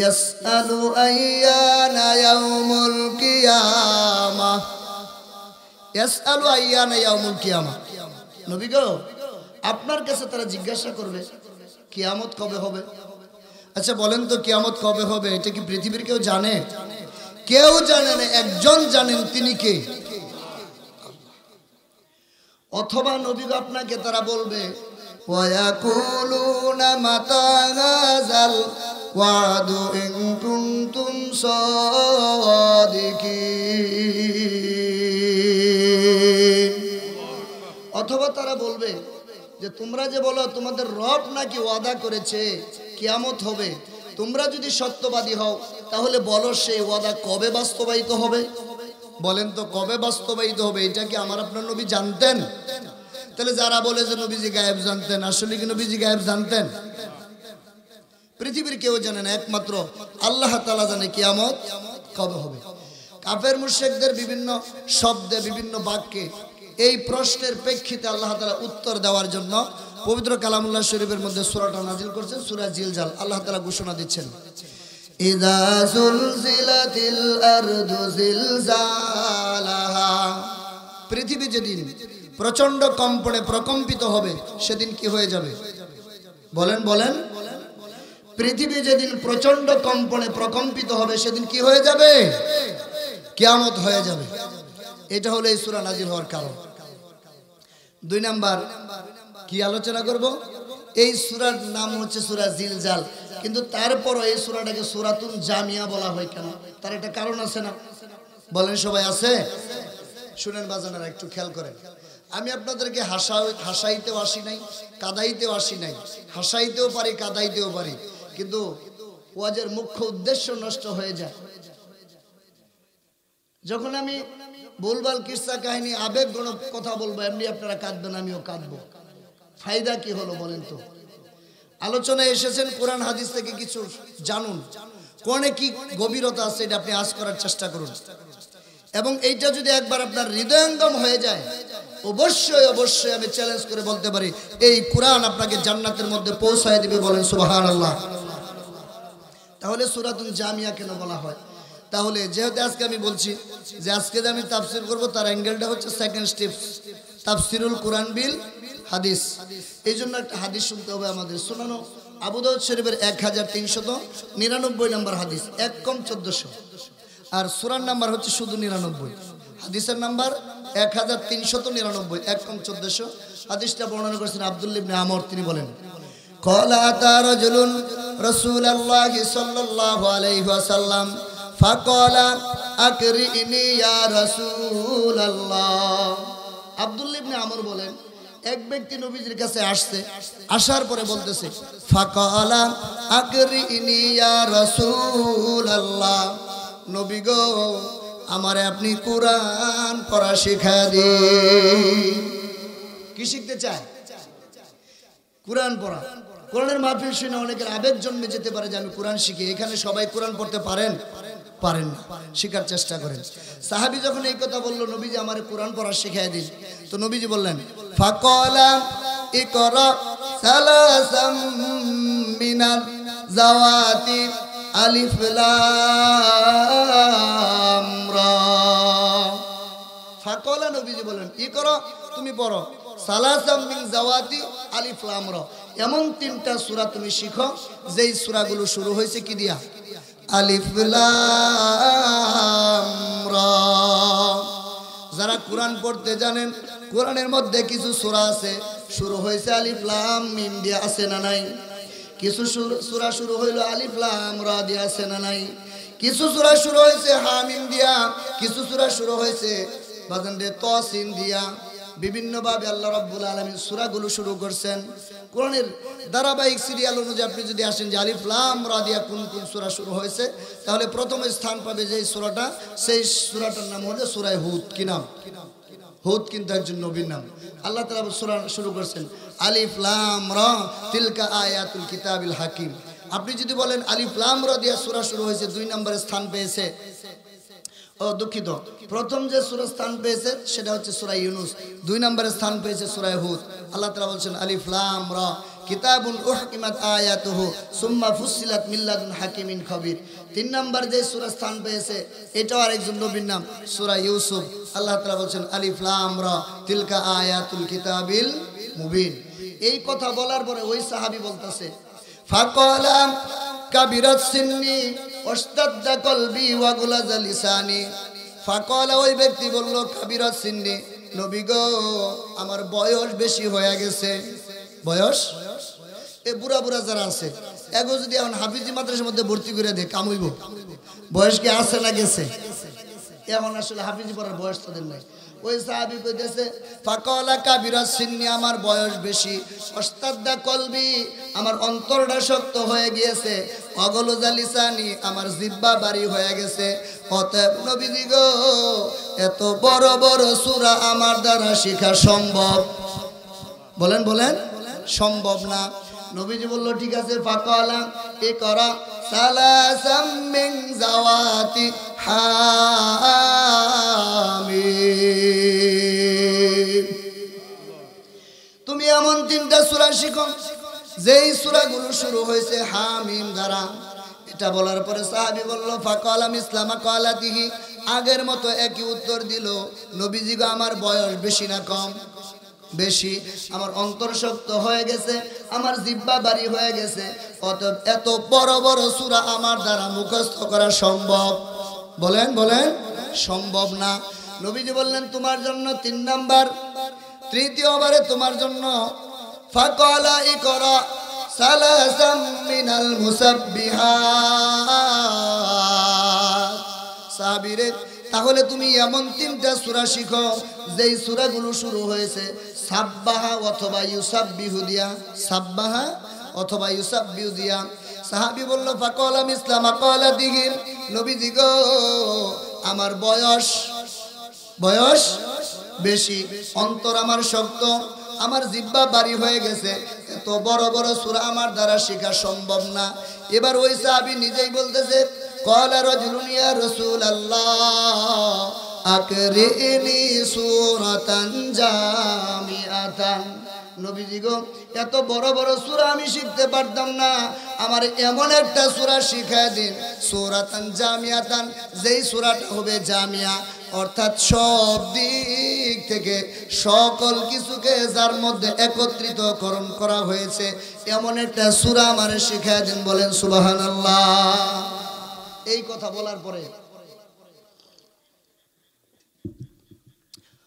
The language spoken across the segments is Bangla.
ইয়াসআলু আইয়ানা ইয়াউমুল কিয়ামাহ। ইয়াসআলু আইয়ানা ইয়াউমুল কিয়ামাহ। নবী গো, আপনার কাছে তারা জিজ্ঞাসা করবে কিয়ামত কবে হবে। আচ্ছা বলেন তো, কিয়ামত কবে হবে এটা কি পৃথিবীর কেউ জানে? কেউ জানে না, একজন জানেন, তিনি কে? অথবা নবী গো, আপনাকে তারা বলবে ওয়ায়াকুলুনা মাতা হাযাল ওয়াদু ইন কুনতুম সাদিকিন। অথবা তারা বলবে যে তোমরা যে বলো তোমাদের রব নাকি ওয়াদা করেছে কিয়ামত হবে, তোমরা যদি সত্যবাদী হও তাহলে বলো সেই ওয়াদা কবে বাস্তবায়িত হবে। বলেন তো কবে বাস্তবায়িত হবে, এটা কি আমার আপনার নবী জানতেন? তাহলে যারা বলে যে নবীজি গায়েব জানতেন, আসলে কি নবীজি গায়েব জানতেন? পৃথিবীর কেউ জানে না, একমাত্র আল্লাহ তাআলা জানে কিয়ামত কবে হবে। কাফের মুশরিকদের বিভিন্ন শব্দে, বিভিন্ন বাক্যে এই প্রশ্নের প্রেক্ষিতে আল্লাহ তাআলা উত্তর দেওয়ার জন্য পবিত্র কালামুল্লাহ শরীফের মধ্যে সূরাটা নাজিল করেছেন, সূরা জিলজাল। আল্লাহ তাআলা ঘোষণা দিচ্ছেন, ইযা যুলজিলাতিল আরদু জিলজালাহা। পৃথিবী যেদিন প্রচন্ড কম্পনে প্রকম্পিত হবে সেদিন কি হয়ে যাবে? বলেন বলেন। পৃথিবী যেদিন প্রচন্ড কম্পনে প্রকম্পিত হবে সেদিন কি হয়ে যাবে? কিয়ামত হয়ে যাবে। এটা হলো এই সূরা নাজিল হওয়ার কারণ। 2 নাম্বার কি আলোচনা করব? এই সূরার নাম হচ্ছে সূরা জিলজাল, কিন্তু তারপরও এই সূরাটাকে সূরাতুন জামিয়া বলা হয় কেন? তার একটা কারণ আছে না? বলেন সবাই আছে? শুনেন বাজানারা, একটু খেয়াল করেন। আমি আপনাদেরকে হাসাইতেও আসি নাই, কাদাইতেও আসি নাই। হাসাইতেও পারি, কাদাইতেও পারি, কিন্তু ওয়াজের মুখ্য উদ্দেশ্য নষ্ট হয়ে যায় যখন আমি ভুলভাল কিসসা কাহিনী আবেগঘন কথা বলবো। এমনি আপনারা কাঁদবেন, আমিও কাঁদবো। ফায়দা কি হলো বলেন তো? আলোচনায় এসেছেন, কোরআন হাদিস থেকে কিছু জানুন, কোনে কি গভীরতা আছে এটা আপনি আজ করার চেষ্টা করুন। এবং এইটা যদি একবার আপনার হৃদয়ঙ্গম হয়ে যায়, অবশ্যই অবশ্যই আমি চ্যালেঞ্জ করে বলতে পারি এই কোরআন আপনাকে জান্নাতের মধ্যে পৌঁছায় দিবে। বলেন সুবহানাল্লাহ। তাহলে সূরাতুল জামিয়া কেন বলা হয়? তাহলে যেহেতু আজকে আমি বলছি যে আজকে যে আমি তাফসীর করব, তার অ্যাঙ্গেলটা হচ্ছে সেকেন্ড স্টেপ, তাফসীরুল কোরআন বিল হাদিস। এই জন্য একটা হাদিস শুনতে হবে আমাদের। শোনানো আবু দাউদ শরীফের 1399 নম্বর হাদিস, 1 কম 1400, আর সূরার নাম্বার হচ্ছে শুধু 99, হাদিসের নাম্বার 1399, 1 কম 1400। হাদিসটা বর্ণনা করেছেন আব্দুল্লাহ ইবনে আমর। তিনি বলেন, ক্বালা আতা রাজুলুন রাসূলুল্লাহি সাল্লাল্লাহু আলাইহি ওয়াসাল্লাম ফাকালা আকরিনি ইয়া রাসূলুল্লাহ। আব্দুল্লাহ ইবনে আমর বলেন, এক ব্যক্তি নবীজির কাছে আসছে, আসার পরে বলতেছে ফাকালা আকরিনি ইয়া রাসূলুল্লাহ, নবী গো আমারে আপনি কোরআন পড়া শিখায় দিন। কি শিখতে চায়? কোরআন পড়া। কোরআনের মাহফিল শুনে অনেকের আবেগ জন্মে যেতে পারে যে আমি কোরআন শিখি। এখানে সবাই কোরআন পড়তে পারেন? পারেন না। শিখার চেষ্টা করেন। সাহাবী যখন এই কথা বলল, নবীজি আমারে কোরআন পড়া শিখায় দিন, তো নবীজি বললেন ফাকালা ইকরা সালাসাম মিনাল জাওয়াতি আলিফ লাম রা। ফাকালা, নবীজি বলেন ইকরা, তুমি পড়ো, সালাসাম মিন জাওয়াতি আলিফ লাম রা, এমন 3টা সূরা তুমি শিখো যেই সূরাগুলো শুরু হয়েছে কি দিয়া? আলিফ লাম রা। যারা কোরআন পড়তে জানেন, কোরআনের মধ্যে কিছু সূরা আছে শুরু হয়েছে আলিফ লাম মিম দিয়ে, আছে না নাই? কিছু সূরা শুরু হইল আলিফ লাম রা দিয়ে, আছে না নাই? কিছু সূরা শুরু হয়েছে হামিম দিয়া, কিছু সূরা শুরু হয়েছে বাজান দে তাসিন দিয়া। বিভিন্ন ভাবে আল্লাহ রাব্বুল আলামিন সূরাগুলো শুরু করছেন। কোরআনের ধারাবাহিক সিরিয়াল অনুযায়ী আপনি যদি আসেন যে আলিফ লাম রা দিয়া কোন কোন সূরা শুরু হয়েছে, তাহলে প্রথমে স্থান পাবে যে সূরাটা, সেই সূরাটার নাম হলো সূরা হুদ। কি নাম? হুদ কিন্তু একজন নবীর নাম। আল্লাহ তাআলা সূরা শুরু করছেন আলিফ লাম রা তিলকা আয়াতুল কিতাবিল হাকিম। আপনি যদি বলেন আলিফ লাম রা দিয়া সূরা শুরু হয়েছে, 2 নম্বরে স্থান পেয়েছে, দুঃখিত, প্রথম যে সূরা স্থান পেয়েছে সেটা হচ্ছে সূরা ইউনূস, 2 নম্বরে স্থান পেয়েছে সূরা হুদ। আল্লাহ তাআলা বলছেন আলিফ লাম রা কিতাবুন উহকিমাত আয়াতুহু সুম্মা ফুসসিলাত মিন লাদুন হাকিমিন খবীর। 3 নাম্বার যে সূরা স্থান পেয়েছে এটাও আরেকজন নবীর নাম, সূরা ইউসুফ। আল্লাহ তাআলা বলেন আলিফ লাম রা তিলকা আয়াতুল কিতাবিল মুবিন। এই কথা বলার পরে ওই সাহাবী বলতেছে ফাকালা কাবিরাত সিন্নি ওয়াশতাদ্দা কলবি ওয়া গুলাযা লিসানি। ফাকালা ওই ব্যক্তি বলল কাবিরাত সিন্নি, নবী গো আমার বয়স বেশি হয়ে গেছে। বয়স এই বুড়া বুড়া যারা আছে এগো যদি এখন হাফিজি মাদ্রাসার মধ্যে ভর্তি করে দে কামুইব। বয়স কি আছে না গেছে? এখন আসলে হাফিজি পড়ার বয়স তাদের নাই। ওই সাহাবী কইতেছে ফাকালা কাবিরাত সিন্নি, আমার বয়স বেশি, ওয়াশতাদ্দা কলবি আমার অন্তরটা শক্ত হয়ে গিয়েছে, ওয়াগুলাযা লিসানি আমার জিহ্বা ভারী হয়ে গেছে। অতএব নবীজি গো এত বড় বড় সূরা আমার দ্বারা শেখা সম্ভব? বলেন বলেন সম্ভব না। নবীজি বলল ঠিক আছে ফাকালা ইকরা সালাসাম মিন যাওয়াতি হামিম, তুমি এমন 3টা সূরা শিখো যেই সূরাগুলো শুরু হয়েছে হামিম দ্বারা। এটা বলার পরে সাহাবী বলল ফাকালা মিসলামা কালাতিহি, আগের মতো একই উত্তর দিল। নবীজি গো আমার বয়স বেশি না কম? বেশি। আমার অন্তর শক্ত হয়ে গেছে, আমার জিহ্বা ভারী হয়ে গেছে, অতএব এত বড় বড় সূরা আমার দ্বারা মুখস্থ করা সম্ভব? বলেন বলেন সম্ভব না। নবীজি বললেন তোমার জন্য 3 নাম্বার, তৃতীয়বারে তোমার জন্য ফাকালা ইকরা সালাসাম মিনাল মুসাব্বিহাত। সাহাবীরে তাহলে তুমি এমন 3টা সূরা শিখো যেই সূরাগুলো শুরু হয়েছে সাব্বাহা অথবা ইউসাব্বিহু দিয়া, সাব্বাহা অথবা ইউসাব্বিহু দিয়া। সাহাবী বলল ফাকালা মিসলামা কালাতিহি, নবীজি গো আমার বয়স বেশি, অন্তর আমার শক্ত, আমার জিহ্বা ভারী হয়ে গেছে, এত বড় বড় সূরা আমার দ্বারা শেখা সম্ভব না। এবার ওই সাহাবী নিজেই বলতেছে ক্বালা রাজুলুন ইয়া রাসূলাল্লাহ আকরিনি সূরাতান জামিআতান। নবীজি গো এত বড় বড় সূরা আমি শিখতে পারতাম না, আমার এমন একটা সূরা শিখায় দিন, সূরাতান জামিআতান, যেই সূরাটা হবে জামিয়া, অর্থাৎ সব দিক থেকে সকল কিছুকে যার মধ্যে একত্রিতকরণ করা হয়েছে এমন একটা সূরা আমারে শিখায় দিন। বলেন সুবহানাল্লাহ। এই কথা বলার পরে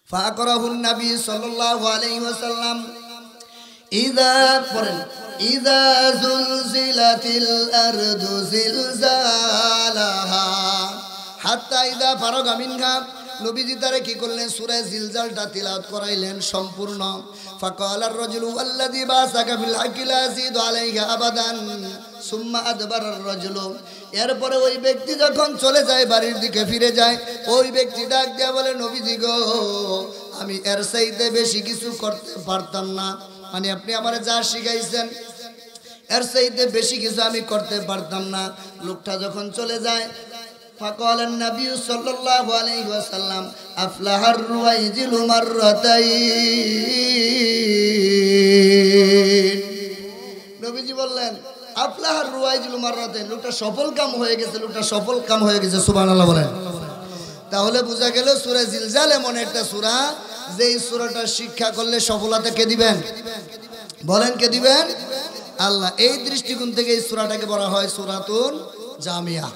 ফাকরাহুন নবী সাল্লাল্লাহু আলাইহি ওয়াসাল্লাম ইযা পড়েন ইযা যুলজিলাতিল আরদু জিলজালাহা হাত্তা ইযা ফারাগা মিনহা। নবীজি তারে কি করলেন? সূরা জিলজালটা তিলাওয়াত করাইলেন সম্পূর্ণ। ফাকালার রাজুলু আল্লাযী বাসাকা বিল হাক্কি লা ইয়াজিদু আলাইহি আবাদান সুম্মা আদবারার রাজুলু। এরপরে ওই ব্যক্তি যখন চলে যায়, বাড়ির দিকে ফিরে যায়, ওই ব্যক্তি ডাক দিয়া বলে নবীজি গো আমি এর চাইতে বেশি কিছু করতে পারতাম না, মানে আপনি আমারে যা শিখাইছেন এর চাইতে বেশি কিছু আমি করতে পারতাম না। লোকটা যখন চলে যায় ফাকালান নবী সাল্লাল্লাহু আলাইহি ওয়াসাল্লাম আফলাহার রুয়াইজিলু মাররাতাইন। নবীজি বললেন আফলাহার রুয়াইজিলু মাররাতাইন, লোকটা সফল কাম হয়ে গেছে, লোকটা সফল কাম হয়ে গেছে। সুবহানাল্লাহ বলেন। তাহলে বোঝা গেল সূরা জিলজাল এমন একটা সূরা যেই সূরাটা শিক্ষা করলে সফলতা কে দিবেন? বলেন কে দিবেন? আল্লাহ। এই দৃষ্টিকোণ থেকে এই সূরাটাকে বলা হয় সূরাতুন জামিয়া।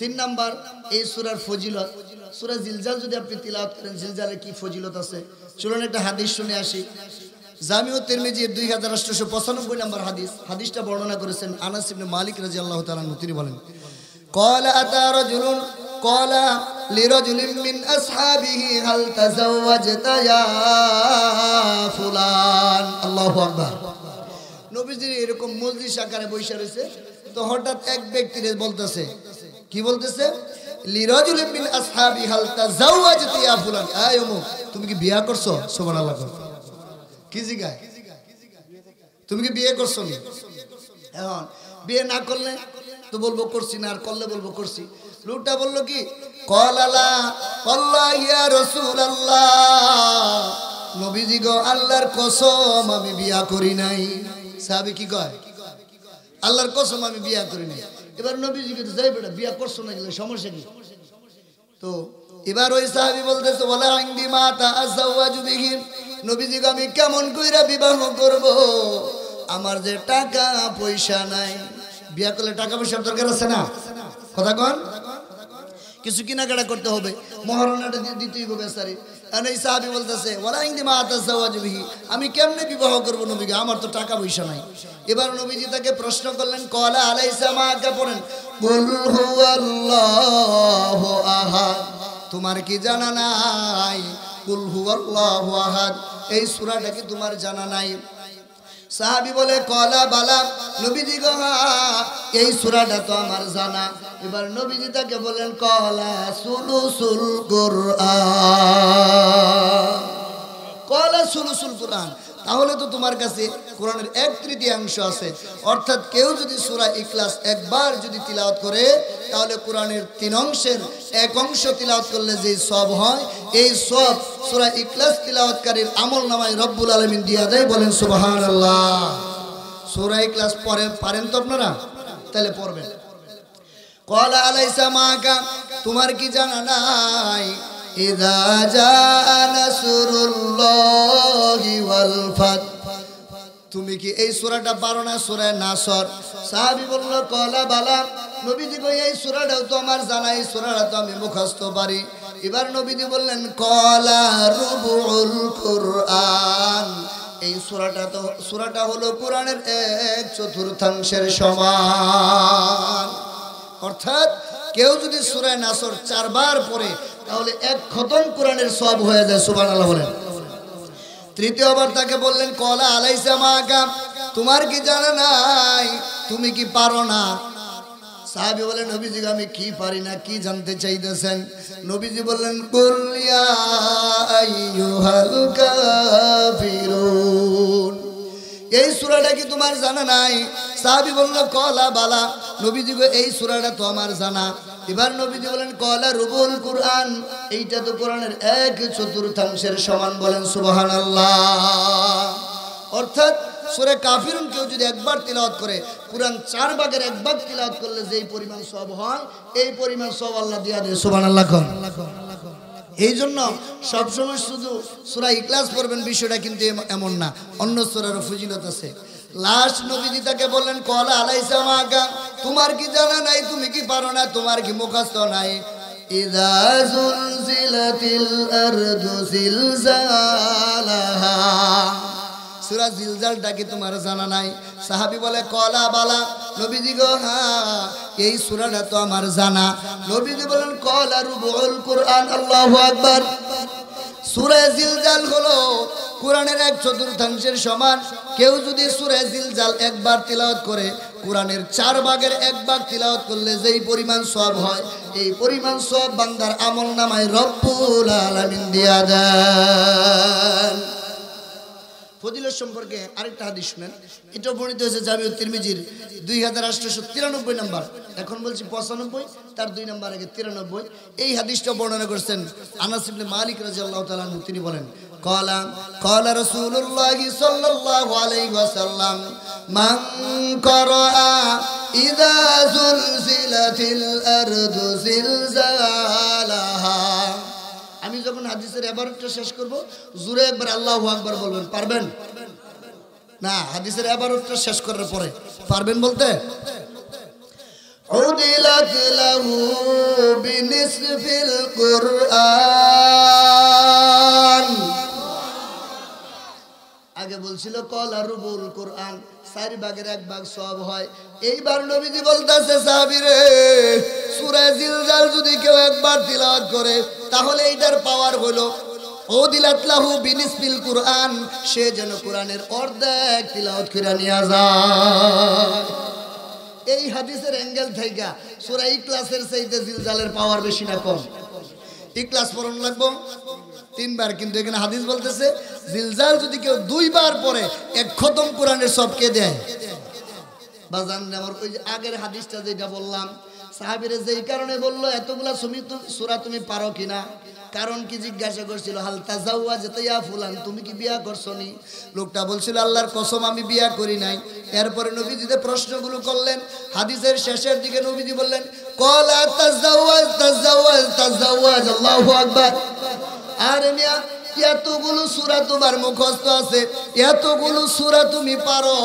3 নাম্বার এই সূরার ফজিলত। সূরা জিলজাল যদি আপনি তিলাওয়াত করেন, জিলজালে কি ফজিলত আছে চলুন একটা হাদিস শুনে আসি। জামিউত তিরমিজির 2895 নম্বর হাদিস। হাদিসটা বর্ণনা করেছেন আনাস ইবনে মালিক রাদিয়াল্লাহু তাআলা আনহু। তিনি বলেন ক্বালা আতা রাজুলুন ক্বালা লিরাজুলিন মিন আসহাবিহি হাল তাযাওয়াজতা ইয়া ফুলান। আল্লাহু আকবার। নবীজি এরকম মজলিস আকারে বসে রয়েছে, তো হঠাৎ এক ব্যক্তিরে বলতেছে, কি বলতেছে? লিরাজুলিন মিন আসহাবি হাল তাযাওয়াজতা ইয়া ফুলান। আয় অমুক, তুমি কি বিয়ে করছো? সুবহানাল্লাহ। কি জিগায়? তুমি কি বিয়ে করছো নি? এখন বিয়ে না করলে তো বলবো করছি না, আর করলে বলবো করছি। লোকটা বললো কি ক্বালা ওয়াল্লাহি ইয়া রাসূলুল্লাহ, নবীজি গো আল্লাহর কসম আমি বিয়া করি নাই। সাহাবী কি কয়, আল্লাহর কসম আমি বিয়া করিনি। এবার নবীজিকে তো যাই বেটা বিয়া করছো না গেলে সমস্যা কি? তো এবার ওই সাহাবী বলতেছে ওয়ালা ইনদি মা তাআযাওয়াজু বিহি, নবীজিকে আমি কেমন কইরা বিবাহ করব, আমার যে টাকা পয়সা নাই। বিয়া করলে টাকা পয়সার দরকার আছে না? কথা কন, কিছু কেনাকাটা করতে হবে, মহারণাটা দিতেই হবে বেচারি। আর এই সাহাবী বলতেছে ওয়ালা ইনদি মা তাআযাওয়াজু বিহি, আমি কেমনে বিবাহ করব নবীকে, আমার তো টাকা পয়সা নাই। এবার নবীজি তাকে প্রশ্ন করলেন ক্বালা আলাইসা মাকা, পড়েন কুল হুয়াল্লাহু আহাদ, তোমার কি জানা নাই কুল হুয়াল্লাহু আহাদ এই সূরাটা কি তোমার জানা নাই? সাহাবী বলে ক্বালা বালা, নবীজি গো এই সূরাটা তো আমার জানা। এবার নবীজি তাকে বলেন ক্বালা সুলুসুল কুরআন, ক্বালা সুলুসুল কুরআন, তাহলে তো তোমার কাছে কোরআনের 1/3 আছে। অর্থাৎ কেউ যদি সূরা ইখলাস একবার যদি তিলাওয়াত করে তাহলে কোরআনের 3 অংশের 1 অংশ তিলাওয়াত করলে যে সওয়াব হয়, এই সওয়াব সূরা ইখলাস তিলাওয়াতকারীর আমলনামায় রব্বুল আলামিন দিয়া দেয়। বলেন সুবহানাল্লাহ। সূরা ইখলাস পড়ে পারেন তো আপনারা? তাহলে পড়বেন। ক্বালা আলাইসা মাকা, তোমার কি জানা নাই ইযা জাআ নাসরুল্লাহি ওয়াল ফাত, তুমি কি এই সূরাটা পারো না? সূরা নাসর। সাহাবী বলল ক্বালা বালা, নবীজি কই এই সূরাটাও তো আমার জানা, এই সূরাটা তো আমি মুখস্থ পারি। এবার নবীজি বললেন ক্বালা রুবুল কুরআন, এই সূরাটা হলো কোরআনের 1/4 সমান। অর্থাৎ কেউ যদি সূরা নাসর 4 বার পড়ে তাহলে 1 খতম কোরআনের সওয়াব হয়ে যায়। সুবহানাল্লাহ বলেন। তৃতীয়বার তাকে বললেন ক্বালা আলাইসা মাকা, তোমার কি জানা নাই, তুমি কি পারো না? সাহাবী বলেন নবীজি আমি কি পারি না, কি জানতে চাইতেছেন? নবীজি বললেন কুল ইয়া আইয়ুহাল কাফিরুন, এই সূরাটা কি তোমার জানা নাই? সাহাবী বলল ক্বালা বালা, নবীজি গো এই সূরাটা তো আমার জানা। এবার নবীজি বলেন ক্বালা রুবুল কুরআন, এইটা তো কোরআনের 1/4 সমান। বলেন সুবহানাল্লাহ। অর্থাৎ সূরা কাফিরুন কেউ যদি একবার তিলাওয়াত করে, কোরআন 4 ভাগের 1 ভাগ তিলাওয়াত করলে যেই পরিমাণ সওয়াব হয় এই পরিমাণ সওয়াব আল্লাহ দিয়া দেয়। সুবহানাল্লাহ। এই জন্য সবসময় শুধু সূরা ইখলাস পড়বেন বিষয়টা কিন্তু এমন না, অন্য সূরারও ফজিলত আছে। লাস্ট নবীজি তাকে বললেন ক্বালা আলাইসা মাকা, তোমার কি জানা নাই, তুমি কি পারো না, তোমার কি মুখস্থ নাই? ইযা যুলজিলাতিল আরদু জিলজালাহা, সূরা জিলজালটা কি তোমার জানা নাই? সাহাবী বলে ক্বালা বালা, নবীজি গো হ্যাঁ এই সূরাটা তো আমার জানা। নবীজি বলেন ক্বালা রুবুল কুরআন। আল্লাহু আকবার। সূরা জিলজাল হলো কোরআনের 1/4 সমান। কেউ যদি সূরা জিলজাল একবার তিলাওয়াত করে, কোরআনের 4 ভাগের 1 ভাগ তিলাওয়াত করলে যেই পরিমাণ সওয়াব হয় এই পরিমাণ সওয়াব বান্দার আমলনামায় রব্বুল আলামিন দিয়া দেন। ফজিলত সম্পর্কে আরেকটা হাদিস শুনেন, এটা বর্ণিত হয়েছে জামিউত তিরমিজির 2893 নম্বর, এখন বলছি 95, তার 2 নম্বর আগে 93। এই হাদিসটা বর্ণনা করেছেন আনাস ইবনে মালিক রাদিয়াল্লাহু তাআলা আনহু। তিনি বলেন ক্বালা রাসূলুল্লাহি সাল্লাল্লাহু আলাইহি ওয়াসাল্লাম মান ক্বারা ইযা যুলজিলাতিল আরদু জিলজালাহা। আমি যখন হাদিসের ইবারতটা শেষ করব জোরে একবার আল্লাহু আকবার বলবেন, পারবেন না? হাদিসের ইবারতটা শেষ করার পরে পারবেন বলতে? উদিলাত লাহু বিনিসফিল কুরআন, আগে বলছিল ক্বালা রুবুল কুরআন, 4 ভাগের 1 ভাগ সওয়াব হয়। এইবার নবীজি বলতেছে সাহাবীরে সূরা জিলজাল যদি কেউ একবার তিলাওয়াত করে তাহলে এইটার পাওয়ার হলো উদিলাত লাহু বিনিসফিল কুরআন, সে যেন কোরআনের অর্ধেক তিলাওয়াত করে নিয়ে যায়। এই হাদিসের অ্যাঙ্গেল থেকে সূরা ইখলাসের চাইতে জিলজালের পাওয়ার বেশি না কম? ইখলাস পড়ন লাগবে 3 বার, কিন্তু এখানে হাদিস বলতেছে জিলজাল যদি কেউ 2 বার পড়ে 1 খতম কোরআনের সব কে দেয়। বাজান আমার ওই যে আগের হাদিসটা যেটা বললাম, সাহাবীরা যেই কারণে বললো এতগুলা সূরা তুমি পারো কিনা, কারণ কি জিজ্ঞাসা করছিল, হাল তাজাওয়াজতা ইয়া ফুলান, তুমি কি বিয়া করছো নি? লোকটা বলছিল আল্লাহর কসম আমি বিয়া করি নাই। এরপরে নবীজিতে প্রশ্নগুলো করলেন। হাদিসের শেষের দিকে নবীজি বললেন কলা তাজাওয়াজ তাজাওয়াজ তাজাওয়াজ, আল্লাহু আকবার। আর মিয়া এতগুলো সূরা তোমার মুখস্থ আছে, এতগুলো সূরা তুমি পারো,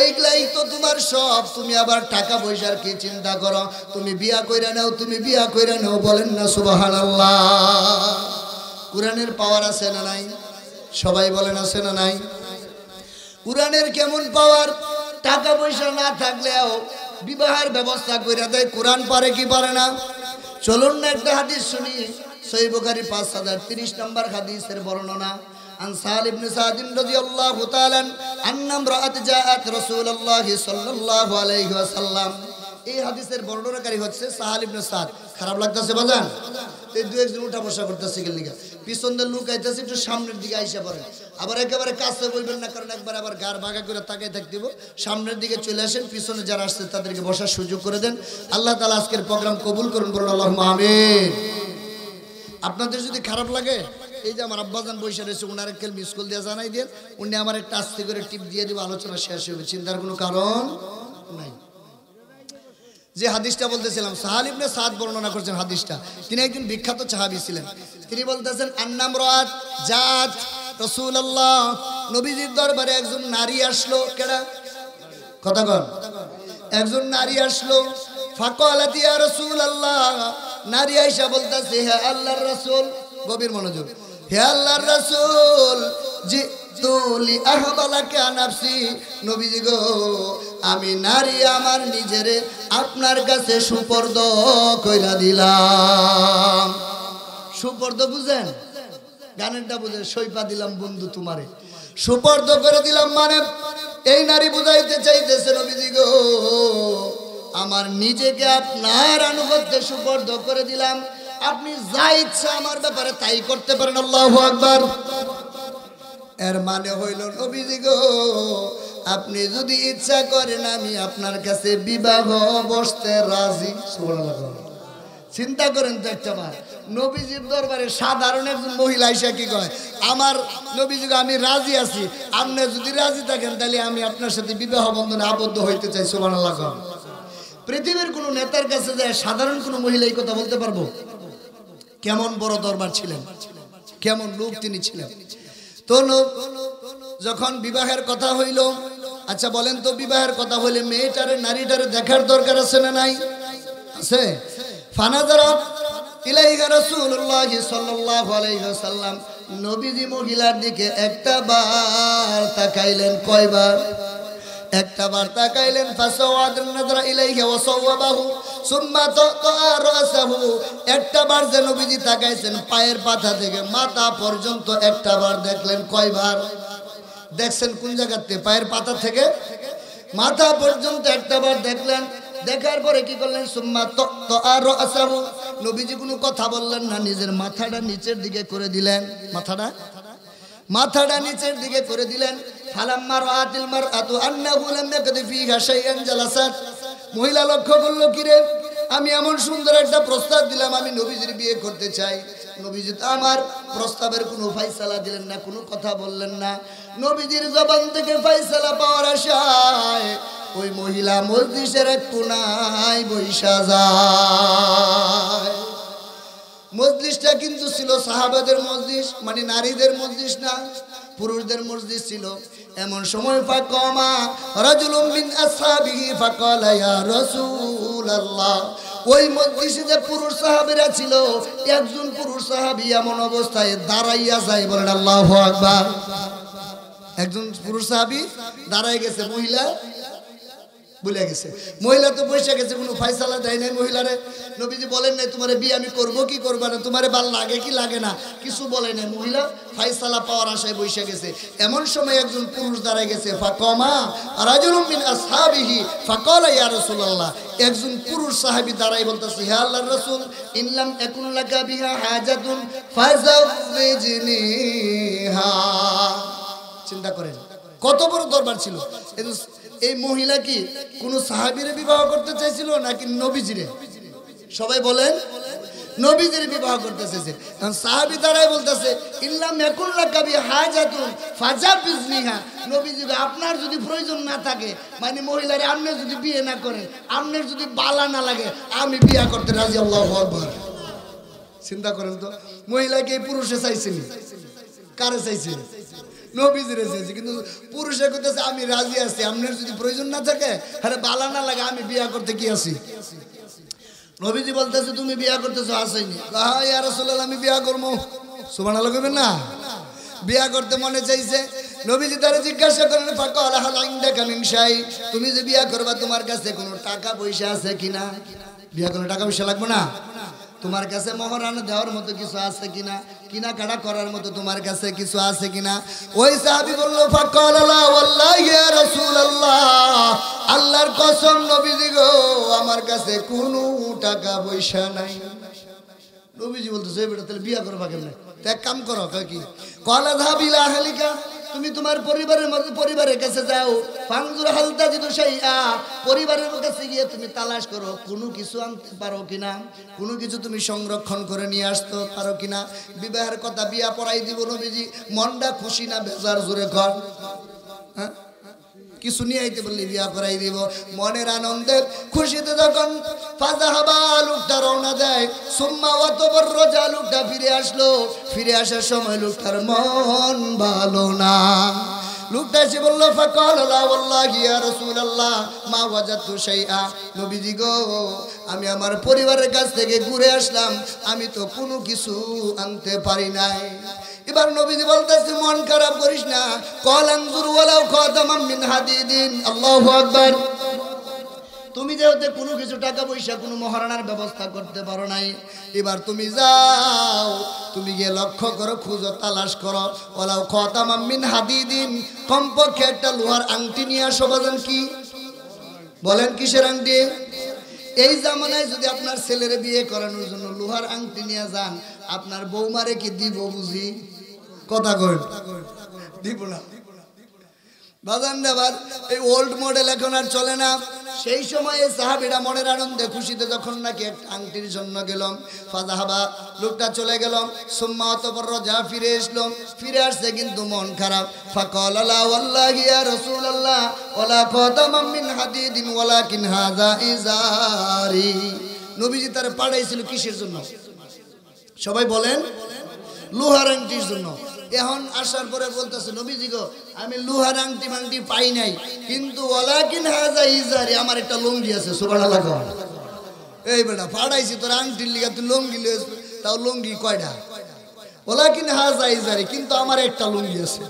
এইগুলাই তো তোমার সব, তুমি আবার টাকা পয়সার কি চিন্তা করো? তুমি বিয়া কইরা নাও, তুমি বিয়া কইরা নাও। বলেন না সুবহানাল্লাহ। কোরআনের পাওয়ার আছে না নাই? সবাই বলেন আছে না নাই? কোরআনের কেমন পাওয়ার! টাকা পয়সা না থাকলেও বিবাহের ব্যবস্থা কইরা দেয়। কোরআন পারে কি পারে না? চলুন না একটা হাদিস শুনি। সহিহ বুখারী 5030 নম্বর হাদিসের বর্ণনা। আন সাহাল ইবনে সাদ রাদিয়াল্লাহু তাআলা আন্না ইমরাআত জাআত রাসূলুল্লাহ সাল্লাল্লাহু আলাইহি ওয়াসাল্লাম। এই হাদিসের বর্ণনাকারী হচ্ছে সাহাল ইবনে সাদ। খারাপ লাগতেছে বাজান? এই দুই একজন উঠা বসা করতেছে কি লিগা? পিছন দিয়ে লুক আইতাছে, একটু সামনের দিকে আইসা পড়েন। আবার একেবারে কাছে বলবেন না, কারণ একবার আবার গার ভাগা করে তাকাই থাকতে দিব। সামনের দিকে চলে আসেন, পিছনে যারা আসছে তাদেরকে বসার সুযোগ করে দেন। আল্লাহ তাআলা আজকের প্রোগ্রাম কবুল করুন, বলুন আল্লাহুম্মা আমিন। আপনাদের যদি খারাপ লাগে, এই যে আমার আব্বাজান বৈশা রয়েছে, উনার একটা মিস কল দিয়ে জানাই দেন, উনি আমার একটা আস্তে করে টিপ দিয়ে দিব, আলোচনা শেষ হবে, চিন্তার কোনো কারণ নাই। যে হাদিসটা বলতেছিলাম, সাহাল ইবনে সাদ বর্ণনা করছেন হাদিসটা। তিনি একজন বিখ্যাত সাহাবী ছিলেন। তিনি বলতেছেন আন্না ইমরাআত জাআত রাসূলুল্লাহ, নবীজির দরবারে একজন নারী আসলো। কেডা? কথা কন। একজন নারী আসলো। ফাকালাত ইয়া রাসূলুল্লাহ, নারী আয়েশা বলতেছে হে আল্লাহর রাসূল, গভীর মনোযোগ, হে আল্লাহর রাসূল, জি তুলি আহবালাকা নাফসি, নবীজি গো আমি নারী আমার নিজেরে আপনার কাছে সুপর্দ কইরা দিলাম। সুপর্দ বুঝেন? গানেরটা বুঝেন, সইপা দিলাম বন্ধু তোমারে, সুপর্দ করে দিলাম। মানে এই নারী বুঝাইতে চাইতেছে নবীজি গো আমার নিজেকে আপনার আনুগত্যে সুপর্দ করে দিলাম, আপনি যা ইচ্ছা আমার ব্যাপারে তাই করতে পারেন। আল্লাহু আকবার। এর মানে হইল নবীজি গো আপনি যদি ইচ্ছা করেন আমি আপনার কাছে বিবাহ বসতে রাজি। সুবহানাল্লাহ। চিন্তা করেন তো একটাবার, নবীজির দরবারে সাধারণ একজন মহিলা এসে কি কয়, আমার নবীজি আমি রাজি আছি, আপনি যদি রাজি থাকেন তাহলে আমি আপনার সাথে বিবাহ বন্ধনে আবদ্ধ হইতে চাই। সুবহানাল্লাহ। পৃথিবীর কোন নেতার কাছে যায় সাধারণ কোন মহিলা এই কথা বলতে পারবো? কেমন বড় দরবার ছিলেন, কেমন লোক তিনি ছিলেন। তো যখন বিবাহের কথা হইল, আচ্ছা বলেন তো বিবাহের কথা হইলে মেয়েটারে নারীটারে দেখার দরকার আছে না নাই? আছে। ফানাজারাত ইলাইহা রাসূলুল্লাহ সাল্লাল্লাহু আলাইহি ওয়াসাল্লাম, নবীজি মহিলার দিকে একটা বার তাকাইলেন। কয়বার? একটা বার তাকাইলেন। ফাসাওয়াদান নাযরা ইলাইহি ওয়া সাওয়াবাহু সুম্মা তাআ রাসাহু, একটা বার যে নবীজি তাকাইছেন পায়ের পাতা থেকে মাথা পর্যন্ত একটা বার দেখলেন। কয়বার দেখছেন? কোন জায়গাতে? পায়ের পাতা থেকে মাথা পর্যন্ত একটা বার দেখলেন। দেখার পরে কি করলেন? সুম্মা তাআ রাসাহু, নবীজি কোনো কথা বললেন না, নিজের মাথাটা নিচের দিকে করে দিলেন। মাথাটা নিচের দিকে করে দিলেন। ফালাম্মা রাআতিল মারআতু আন্নাহু লাম ইয়াকদি ফিহা শাইআন জালাসাত, মহিলা লক্ষ্য করলো কিরে আমি এমন সুন্দর একটা প্রস্তাব দিলাম, আমি নবীজির বিয়ে করতে চাই, নবীজি তো আমার প্রস্তাবের কোনো ফয়সালা দিলেন না, কোনো কথা বললেন না। নবীজির জবান থেকে ফয়সালা পাওয়ার আশায় ওই মহিলা মজলিসের এক কোণায় বৈশা যায়। মজলিসটা কিন্তু ছিল সাহাবাদের মজলিস, মানে নারীদের মজলিস না, পুরুষদের মজলিস ছিল। এমন সময় ফাকামা রাজুলুম মিন আসহাবিহি ফাকালা ইয়া রাসূলুল্লাহ, ওই মজলিসে যে পুরুষ সাহাবীরা ছিল, একজন পুরুষ সাহাবী এমন অবস্থায় দাঁড়াইয়া যায়, বলেন আল্লাহু আকবার। একজন পুরুষ সাহাবী দাঁড়ায় গেছে, মহিলা ভুলে গেছে। মহিলা তো বসে গেছে, কোনো ফয়সালা দেয় নাই মহিলারে। নবীজি বলেন নাই তোমারে বিয়ে আমি করবো কি করবো না, তোমারে ভাল লাগে কি লাগে না, কিছু বলে নাই। মহিলা ফয়সালা পাওয়ার আশায় বসে গেছে। এমন সময় একজন পুরুষ দাঁড়ায় গেছে। ফাকামা রাজুলুম মিন আসহাবিহি ফাকালা ইয়া রাসূলুল্লাহ, একজন পুরুষ সাহাবী দাঁড়াই বলতেছে হে আল্লাহর রাসূল, ইনলাম ইয়াকুন লাকা বিহা হাজাতুন ফাযাওজিনিহা। চিন্তা করেন কত বড় দরবার ছিল। এই মহিলা কি কোন সাহাবীরে বিবাহ করতে চাইছিল নাকি নবীজিরে? সবাই বলেন নবীজির বিবাহ করতেছে। কারণ সাহাবী তারাই বলতেছে ইল্লাম ইয়াকুল লাকা বি হাজাতুন ফাজাবিজনিহা, নবীজি আপনার যদি প্রয়োজন না থাকে, মানে মহিলারে আপনি যদি বিয়ে না করেন, আপনার যদি বালা না লাগে, আমি বিয়ে করতে রাজি। আল্লাহু আকবার। চিন্তা করেন তো, মহিলাকে পুরুষে চাইছেন, কারে চাইছেন? নবীজিরে চাইছে। কিন্তু পুরুষে কইতেছে আমি রাজি আছি, আপনার যদি প্রয়োজন না থাকে, আরে বালা না লাগে, আমি বিয়ে করতে কি আছি। নবীজি বলতেছে তুমি বিয়া করতেছো? আসেনি। হ্যাঁ ইয়া রাসূলুল্লাহ আমি বিয়া করবো। সুবহানাল্লাহ কইবেন না? বিয়া করতে মনে চাইছে। নবীজি তারে জিজ্ঞাসা করেন ফাকাল হাল ইনদাকা মিন শাই, তুমি যে বিয়া করবা তোমার কাছে কোনো টাকা পয়সা আছে কিনা? বিয়া করলে টাকা পয়সা লাগবে না? তোমার কাছে মোহরানা দেওয়ার মতো কিছু আছে কিনা, কিনাকাটা করার মতো তোমার কাছে কিছু আছে কিনা? ওই সাহাবী বলল ফাকাল লা ওয়াল্লাহি ইয়া রাসূলুল্লাহ, আল্লাহর কসম নবীজি গো আমার কাছে কোনো টাকা পয়সা নাই। নবীজি বলতেছে এই বেটা তাহলে বিয়া করবা কেমনে? তো এক কাম করো, কয় কি? ক্বালা যাবিলা আহলিকা, তুমি তোমার পরিবারের মধ্যে পরিবারের কাছে যাও, ফানজুর হাল তাজিদু শাইআ, পরিবারের কাছে গিয়ে তুমি তালাশ করো কোনো কিছু আনতে পারো কিনা, কোনো কিছু তুমি সংরক্ষণ করে নিয়ে আসতে পারো কিনা। বিবাহের কথা, বিয়া পড়াই দিব নবীজি। মনটা খুশি না বেজার? জোরে কর। হ্যাঁ, কিছু নিয়ে আইতে বললি বিয়া করাই দিব। মনের আনন্দে খুশিতে যখন ফাজাহাবা লোকটা রওনা দেয়, সুম্মা ওয়াতাবাররাজা লোকটা ফিরে আসলো। ফিরে আসার সময় লোকটার মন ভালো না। লোকটা এসে বলল ফাকাল লা ওয়াল্লাহি ইয়া রাসূলুল্লাহ মা ওয়াজাদতু শাইআ, নবীজি গো আমি আমার পরিবারের কাছ থেকে ঘুরে আসলাম, আমি তো কোনো কিছু আনতে পারি নাই। এবার নবীজি বলতেছে মন খারাপ করিস না, কল আনজুর ওয়ালাউ খাতামাম মিন হাদিদিন। আল্লাহু আকবার। তুমি যেহেতু কোনো কিছু টাকা পয়সা কোনো মহারানার ব্যবস্থা করতে পারো নাই, এবার তুমি যাও, তুমি গিয়ে লক্ষ্য করো, খুঁজো, তালাশ করো, ওয়ালাউ খাতামাম মিন হাদিদিন, কমপক্ষে একটা লোহার আংটি নিয়ে আসো। বাজান কি বলেন, কিসের আংটি? এই জামানায় যদি আপনার ছেলেরে বিয়ে করানোর জন্য লোহার আংটি নিয়ে যান, আপনার বৌমারে কি দিব বুঝি? কথা কই দিব না বাজান। আবার এই ওল্ড মডেল এখন আর চলে না। সেই সময়ে সাহাবীরা মনের আনন্দে খুশিতে যখন নাকি একটা আংটির জন্য গেলাম, ফাজাহাবা লোকটা চলে গেল। সুম্মা ওয়াতাবাররাজা ফিরে আসলো। ফিরে আসছে কিন্তু মন খারাপ। ফাকাল লা ওয়াল্লাহি ইয়া রাসূলুল্লাহ ওয়ালা খাতামাম মিন হাদিদিন ওয়ালাকিন হাযা ইজারি। নবীজি তারে পাঠাইছিল কিসের জন্য? সবাই বলেন, লোহার আংটির জন্য। এখন আসার পরে বলতেছে নবীজি গো আমি লোহার আংটি মাংটি পাই নাই, কিন্তু ওয়ালাকিন হাযা ইজারি, আমার একটা লুঙ্গি আছে। সুবহানাল্লাহ। এই বেটা পাঠাইছি তোর আংটির লিগা, তুই লুঙ্গি লইস, তাও লুঙ্গি কয়টা? ওয়ালাকিন হাযা ইজারি, কিন্তু আমার একটা লুঙ্গি আছে।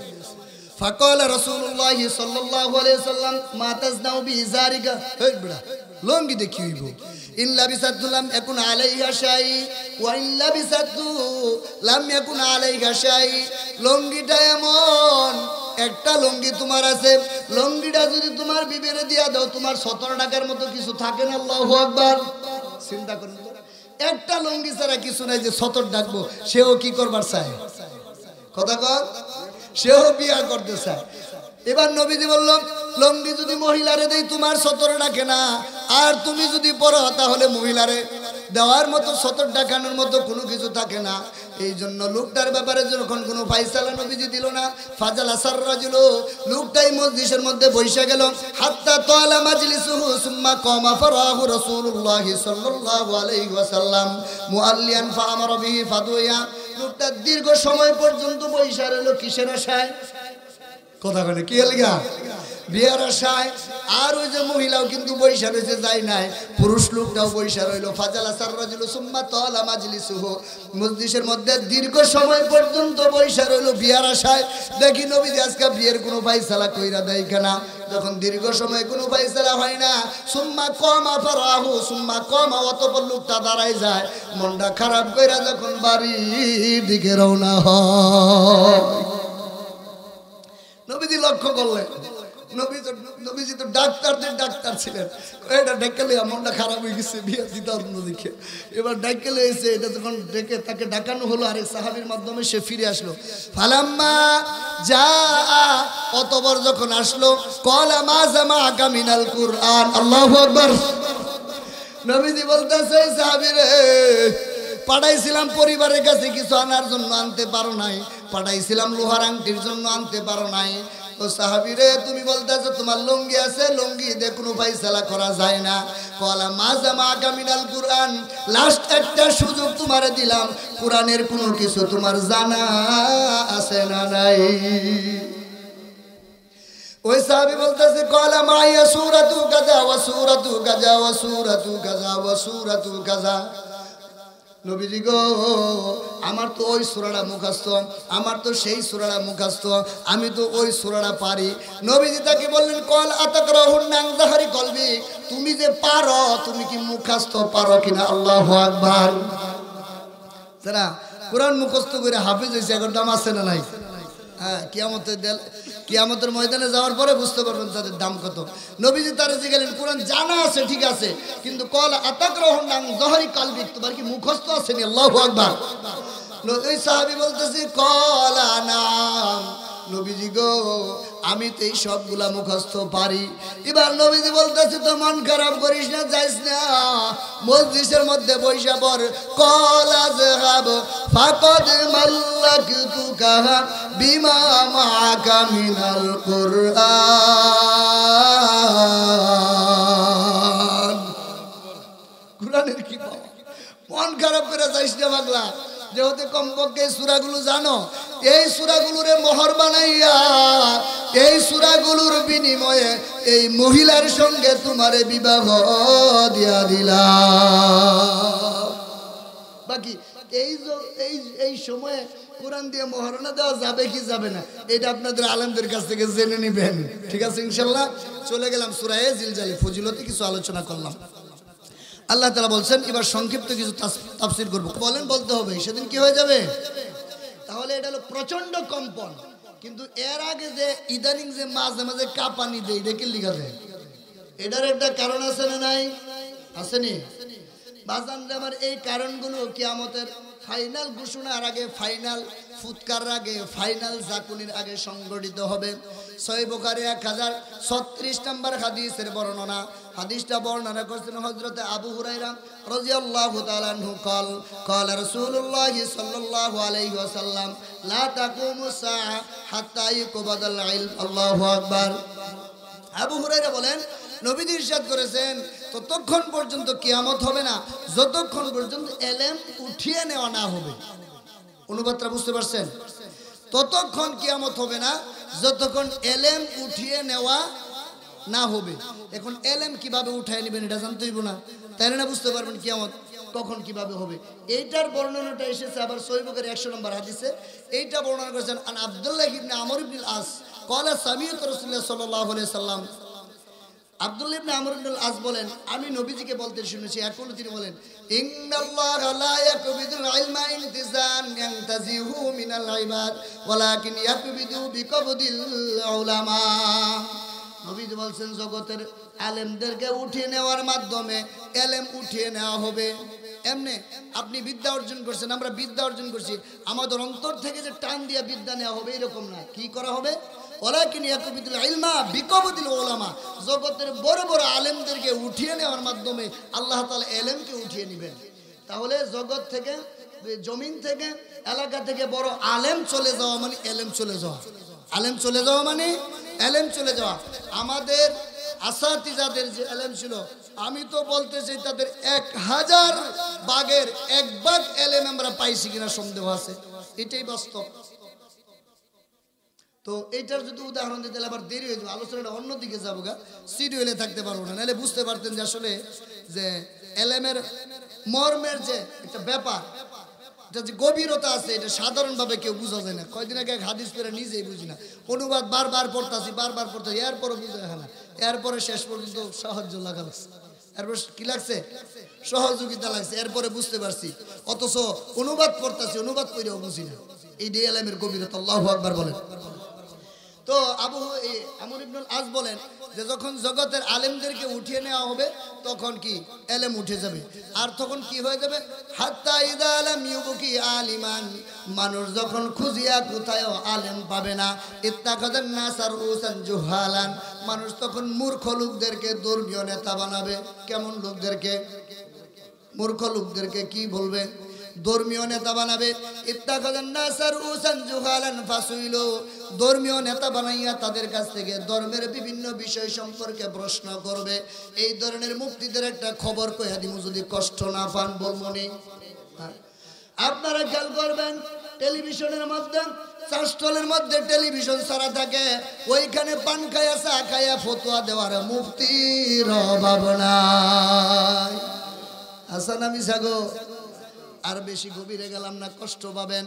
ফাকাল রাসূলুল্লাহ সাল্লাল্লাহু আলাইহি সাল্লাম মা তাজনাউ বি ইজারিকা। এই বেটা লুঙ্গি দেখি হইব? ইল্লা বিসাতু লাম ইয়াকুন আলাইহা শাই ওয়া ইল্লা বিসাতু লাম ইয়াকুন আলাইহা শাই। লুঙ্গিটা এমন একটা লুঙ্গি তোমার আছে, লুঙ্গিটা যদি তোমার বিবিরে দিয়া দাও, তোমার 17 টাকার মতো কিছু থাকে না। আল্লাহু আকবার। চিন্তা করুন তো, একটা লুঙ্গি ছাড়া কিছু নাই যে 17 ডাকবো, সেও কি করবার চায়? কথা কর, সেও বিয়া করতে চায়। এবার নবীজি বলল লুঙ্গি যদি মহিলারে দেই তোমার 17 ডাকে না, আর তুমি যদি পরো তাহলে মহিলারে দেওয়ার মতো 17 ডাকানোর মতো কোনো কিছু থাকে না। এই জন্য লোকটার ব্যাপারে যখন কোনো ফায়সালা নবীজি দিল না, ফাজাল আসার রাজুলু, লোকটাই মজলিসের মধ্যে বসে গেল। হাত্তা তালা মাজলিসুহু সুম্মা কামা ফারাহু রাসূলুল্লাহ সাল্লাল্লাহু আলাইহি ওয়াসাল্লাম মুআল্লিয়ান ফাআমারা বিহি ফাদুয়া। লোকটা দীর্ঘ সময় পর্যন্ত বসে রইল কিসের আশায়? কথা বলে কি হলিগা? বিয়ার আশায়। আর ওই যে মহিলাও কিন্তু বৈশা রয়েছে, যায় নাই, পুরুষ লোকটাও বৈশা রইল। ফাজালা সাররাজুলু সুম্মা তালা মাজলিসুহু, মজলিসের মধ্যে দীর্ঘ সময় পর্যন্ত বৈশা রইল বিয়ার আশায়। দেখি নবীজি আজকে বিয়ের কোনো ফায়সালা কইরা দেয় কিনা। যখন দীর্ঘ সময় কোনো ফায়সালা হয় না, সুম্মা কামা ফারাহু সুম্মা কামা, অতঃপর লোকটা দাঁড়ায় যায়। মনটা খারাপ কইরা যখন বাড়ির দিকে রওনা হয়, নবীজি লক্ষ্য করলেন নবীজি তো ডাক্তারদের ডাক্তার ছিলেন। এটা ডেকে মনটা খারাপ হয়ে গেছে বিয়ে দিতে দেখে। এবার ডেকে এসে এটা যখন ডেকে তাকে ডাকানো হলো, আর এক সাহাবীর মাধ্যমে সে ফিরে আসলো। ফালাম্মা যা, অতঃপর যখন আসলো, ক্বালা মা জামাআকা মিনাল কুরআন। আল্লাহু আকবার। নবীজি বলতেছে সাহাবীরে পাঠাইছিলাম পরিবারের কাছে কিছু আনার জন্য, আনতে পারো নাই। পাঠাইছিলাম লোহার আংটির জন্য, আনতে পারো নাই। ও সাহাবীরে, তুমি বলতেছো তোমার লুঙ্গি আছে, লুঙ্গি দিয়ে কোনো ফাইসালা করা যায় না। কলা মাজা মাকা মিনাল কুরআন, লাস্ট একটা সুযোগ তোমারে দিলাম, কোরআনের কোনো কিছু তোমার জানা আছে না নাই? ওই সাহাবী বলতেছে কলা মাইয়া সূরাতু কাযা ওয়া সূরাতু কাযা ওয়া সূরাতু কাযা ওয়া সূরাতু কাযা। নবীজি গো, আমার তো ওই সূরাটা মুখস্থ, আমার তো সেই সূরাটা মুখস্থ, আমি তো ওই সূরাটা পারি। নবীজি তাকে বললেন কল আতাকরাহুন নাং যাহারি কলবি, তুমি যে পারো, তুমি কি মুখস্থ পারো কিনা? আল্লাহু আকবার। যারা কোরআন মুখস্থ করে হাফেজ হয়েছে, এখন দাম আছে না নাই? হ্যাঁ, কিয়ামতের ময়দানে যাওয়ার পরে বুঝতে পারবেন তাদের দাম কত। নবীজি তারা জিজ্ঞাসা, কোরআন জানা আছে ঠিক আছে, কিন্তু কল আতাকরাহুন নাং যাহারি কলবি, তোমার কি মুখস্থ আছে নি? আল্লাহু আকবার। ওই সাহাবী বলতেছে কলা নাম। নবীজি গো, আমি তো এই সবগুলা মুখস্থ পারি। এবার নবীজি বলতেছে তো মন খারাপ করিস না, যাইস না, মজলিসের মধ্যে বইসা পড়। কলা যাহাব ফাকাদ মাল্লাকতুকা বিমা মাআকা মিনাল কুরআন। কুরআনের কি পাওয়া? মন খারাপ করে যাইস না পাগলা, যেহেতু কমপক্ষে এই সূরাগুলো জানো, এই সূরাগুলোরে মোহর বানাইয়া এই সূরাগুলোর বিনিময়ে এই মহিলার সঙ্গে তোমারে বিবাহ দিয়া দিলাম। বাকি এই সময়ে কোরআন দিয়ে মহারণা দেওয়া যাবে কি যাবে না, এটা আপনাদের আলেমদের কাছ থেকে জেনে নিবেন। ঠিক আছে ইনশাল্লাহ। চলে গেলাম সূরা জিলজালে, ফজিলতে কিছু আলোচনা করলাম। আল্লাহ তাআলা বলছেন, এবার সংক্ষিপ্ত কিছু তাফসীর করব। বলেন, বলতে হবে, সেদিন কি হয়ে যাবে? তাহলে এটা হলো প্রচন্ড কম্পন। কিন্তু এর আগে যে ইদানিং যে মাঝে মাঝে কাঁপানি দেয়, দেখে লিখা যায়, এটার একটা কারণ আছে না নাই? আসেনি বাজান? আমার এই কারণগুলো কিয়ামতের ফাইনাল ঘোষণার আগে, ফাইনাল ফুৎকার আগে, ফাইনাল জাকুনির আগে সংগঠিত হবে। সহিহ বুখারী 1036 নম্বর হাদিসের বর্ণনা। হাদিসটা বর্ণনা করেছেন হযরত আবু হুরায়রা রাদিয়াল্লাহু তাআলা আনহু قال قال رسول الله صلى الله عليه وسلم لا تقوم الساعة حتى يقبض العلم। আল্লাহু আকবার। আবু হুরায়রা বলেন, নবীজি ইরশাদ করেছেন, ততক্ষণ পর্যন্ত কিয়ামত হবে না যতক্ষণ পর্যন্ত ইলম উঠিয়ে নেওয়া না হবে। অনুবাদটা বুঝতে পারছেন? ততক্ষণ কিয়ামত হবে না যতক্ষণ ইলম উঠিয়ে নেওয়া না হবে। এখন ইলম কিভাবে উঠায় নেবেন এটা জানতে হইব না, তাই না? বুঝতে পারবেন কিয়ামত কখন কিভাবে হবে। এইটার বর্ণনাটা এসেছে আবার সহিহ বুখারী 100 নম্বর হাদিসে। এইটা বর্ণনা করেছেন আন আব্দুল্লাহ ইবনে আমর ইবনে আস قال سمعت رسول الله صلى الله عليه وسلم। আব্দুল্লাহ ইবনে আমর ইবনে আস বলেন, আমি নবীজিকে বলতে শুনেছি, এখন তিনি বলেন, ইন্নাল্লাহা লা ইয়াকবিদুল ইলমা ইনতিজান ইয়ানতাজিহু মিনাল ইবাদ ওয়ালাকিন ইয়াকবিদু বিকবদিল উলামা। নবীজি বলছেন, জগতের আলেমদেরকে উঠিয়ে নেওয়ার মাধ্যমে ইলম উঠিয়ে নেওয়া হবে। এমনি আপনি বিদ্যা অর্জন করছেন, আমরা বিদ্যা অর্জন করছি, আমাদের অন্তর থেকে যে টান দিয়া বিদ্যা নেওয়া হবে এরকম না। কি করা হবে? ওয়ালাকিন ইয়াকবিদুল ইলমা বিকবদিল উলামা। জগতের বড় বড় আলেমদেরকে উঠিয়ে নেওয়ার মাধ্যমে আল্লাহ তাআলা ইলমকে উঠিয়ে নেবেন। তাহলে জগৎ থেকে, জমিন থেকে, এলাকা থেকে বড় আলেম চলে যাওয়া মানে ইলম চলে যাওয়া। আলেম চলে যাওয়া মানে ইলম চলে যাওয়া। আমাদের আসাতিজাদের যে ইলম ছিল, আমি তো বলতে চাই তাদের 1000 ভাগের 1 ভাগ ইলম আমরা পাইছি কিনা সন্দেহ আছে। এটাই বাস্তব। তো এইটার যদি উদাহরণ দিতে আবার দেরি হয়ে যাবে, আলোচনাটা অন্যদিকে যাবো গা, সিরিয়ালে থাকতে পারবো না। নাহলে বুঝতে পারতেন যে আসলে যে ইলমের মর্মের যে একটা ব্যাপার, এটা যে গভীরতা আছে, এটা সাধারণভাবে কেউ বোঝা যায় না। কয়দিন আগে এক হাদিস পড়ে নিজেই বুঝি না, অনুবাদ বারবার পড়তাছি, এরপরও বুঝে না। এরপরে শেষ পর্যন্ত সাহায্য লাগাচ্ছে, এরপর কি লাগছে? সহযোগিতা লাগছে, এরপরে বুঝতে পারছি। অথচ অনুবাদ পড়তাছি, অনুবাদ করেও বুঝি না। এই ইলমের গভীরতা। আল্লাহু আকবার বলেন। তো আমর ইবনে আস বলেন যে যখন জগতের আলেমদেরকে উঠিয়ে নেওয়া হবে তখন কি ইলম উঠে যাবে। আর তখন কি হয়ে যাবে? হাত্তা ইযা লাম ইউবকি আলিমান, মানুষ যখন খুঁজিয়া কোথাও আলেম পাবে না, ইত্তাখাযান নাস রুসান জুহালান, মানুষ তখন মূর্খ লোকদেরকে ধর্মীয় নেতা বানাবে। কেমন লোকদেরকে? মূর্খ লোকদেরকে। কি বলবে? ধর্মীয় নেতা বানাবে। ইত্তাখাযান নাসার উসান জুহালান ফাসুইলু, ধর্মীয় নেতা বানাইয়া তাদের কাছ থেকে ধর্মের বিভিন্ন বিষয় সম্পর্কে প্রশ্ন করবে। এই ধরনের মুক্তিদের একটা খবর কইয়া দিমু, যদি কষ্ট না পান বলমনি। আপনারা খেয়াল করবেন, টেলিভিশনের মধ্যে চাষটলের মধ্যে টেলিভিশন ছাড়া থাকে, ওইখানে পান খায়া চা খায়া ফতোয়া দেওয়ার মুফতির অভাব নাই। হাসান আমি সাগো আর বেশি গভীরে গেলাম না, কষ্ট পাবেন।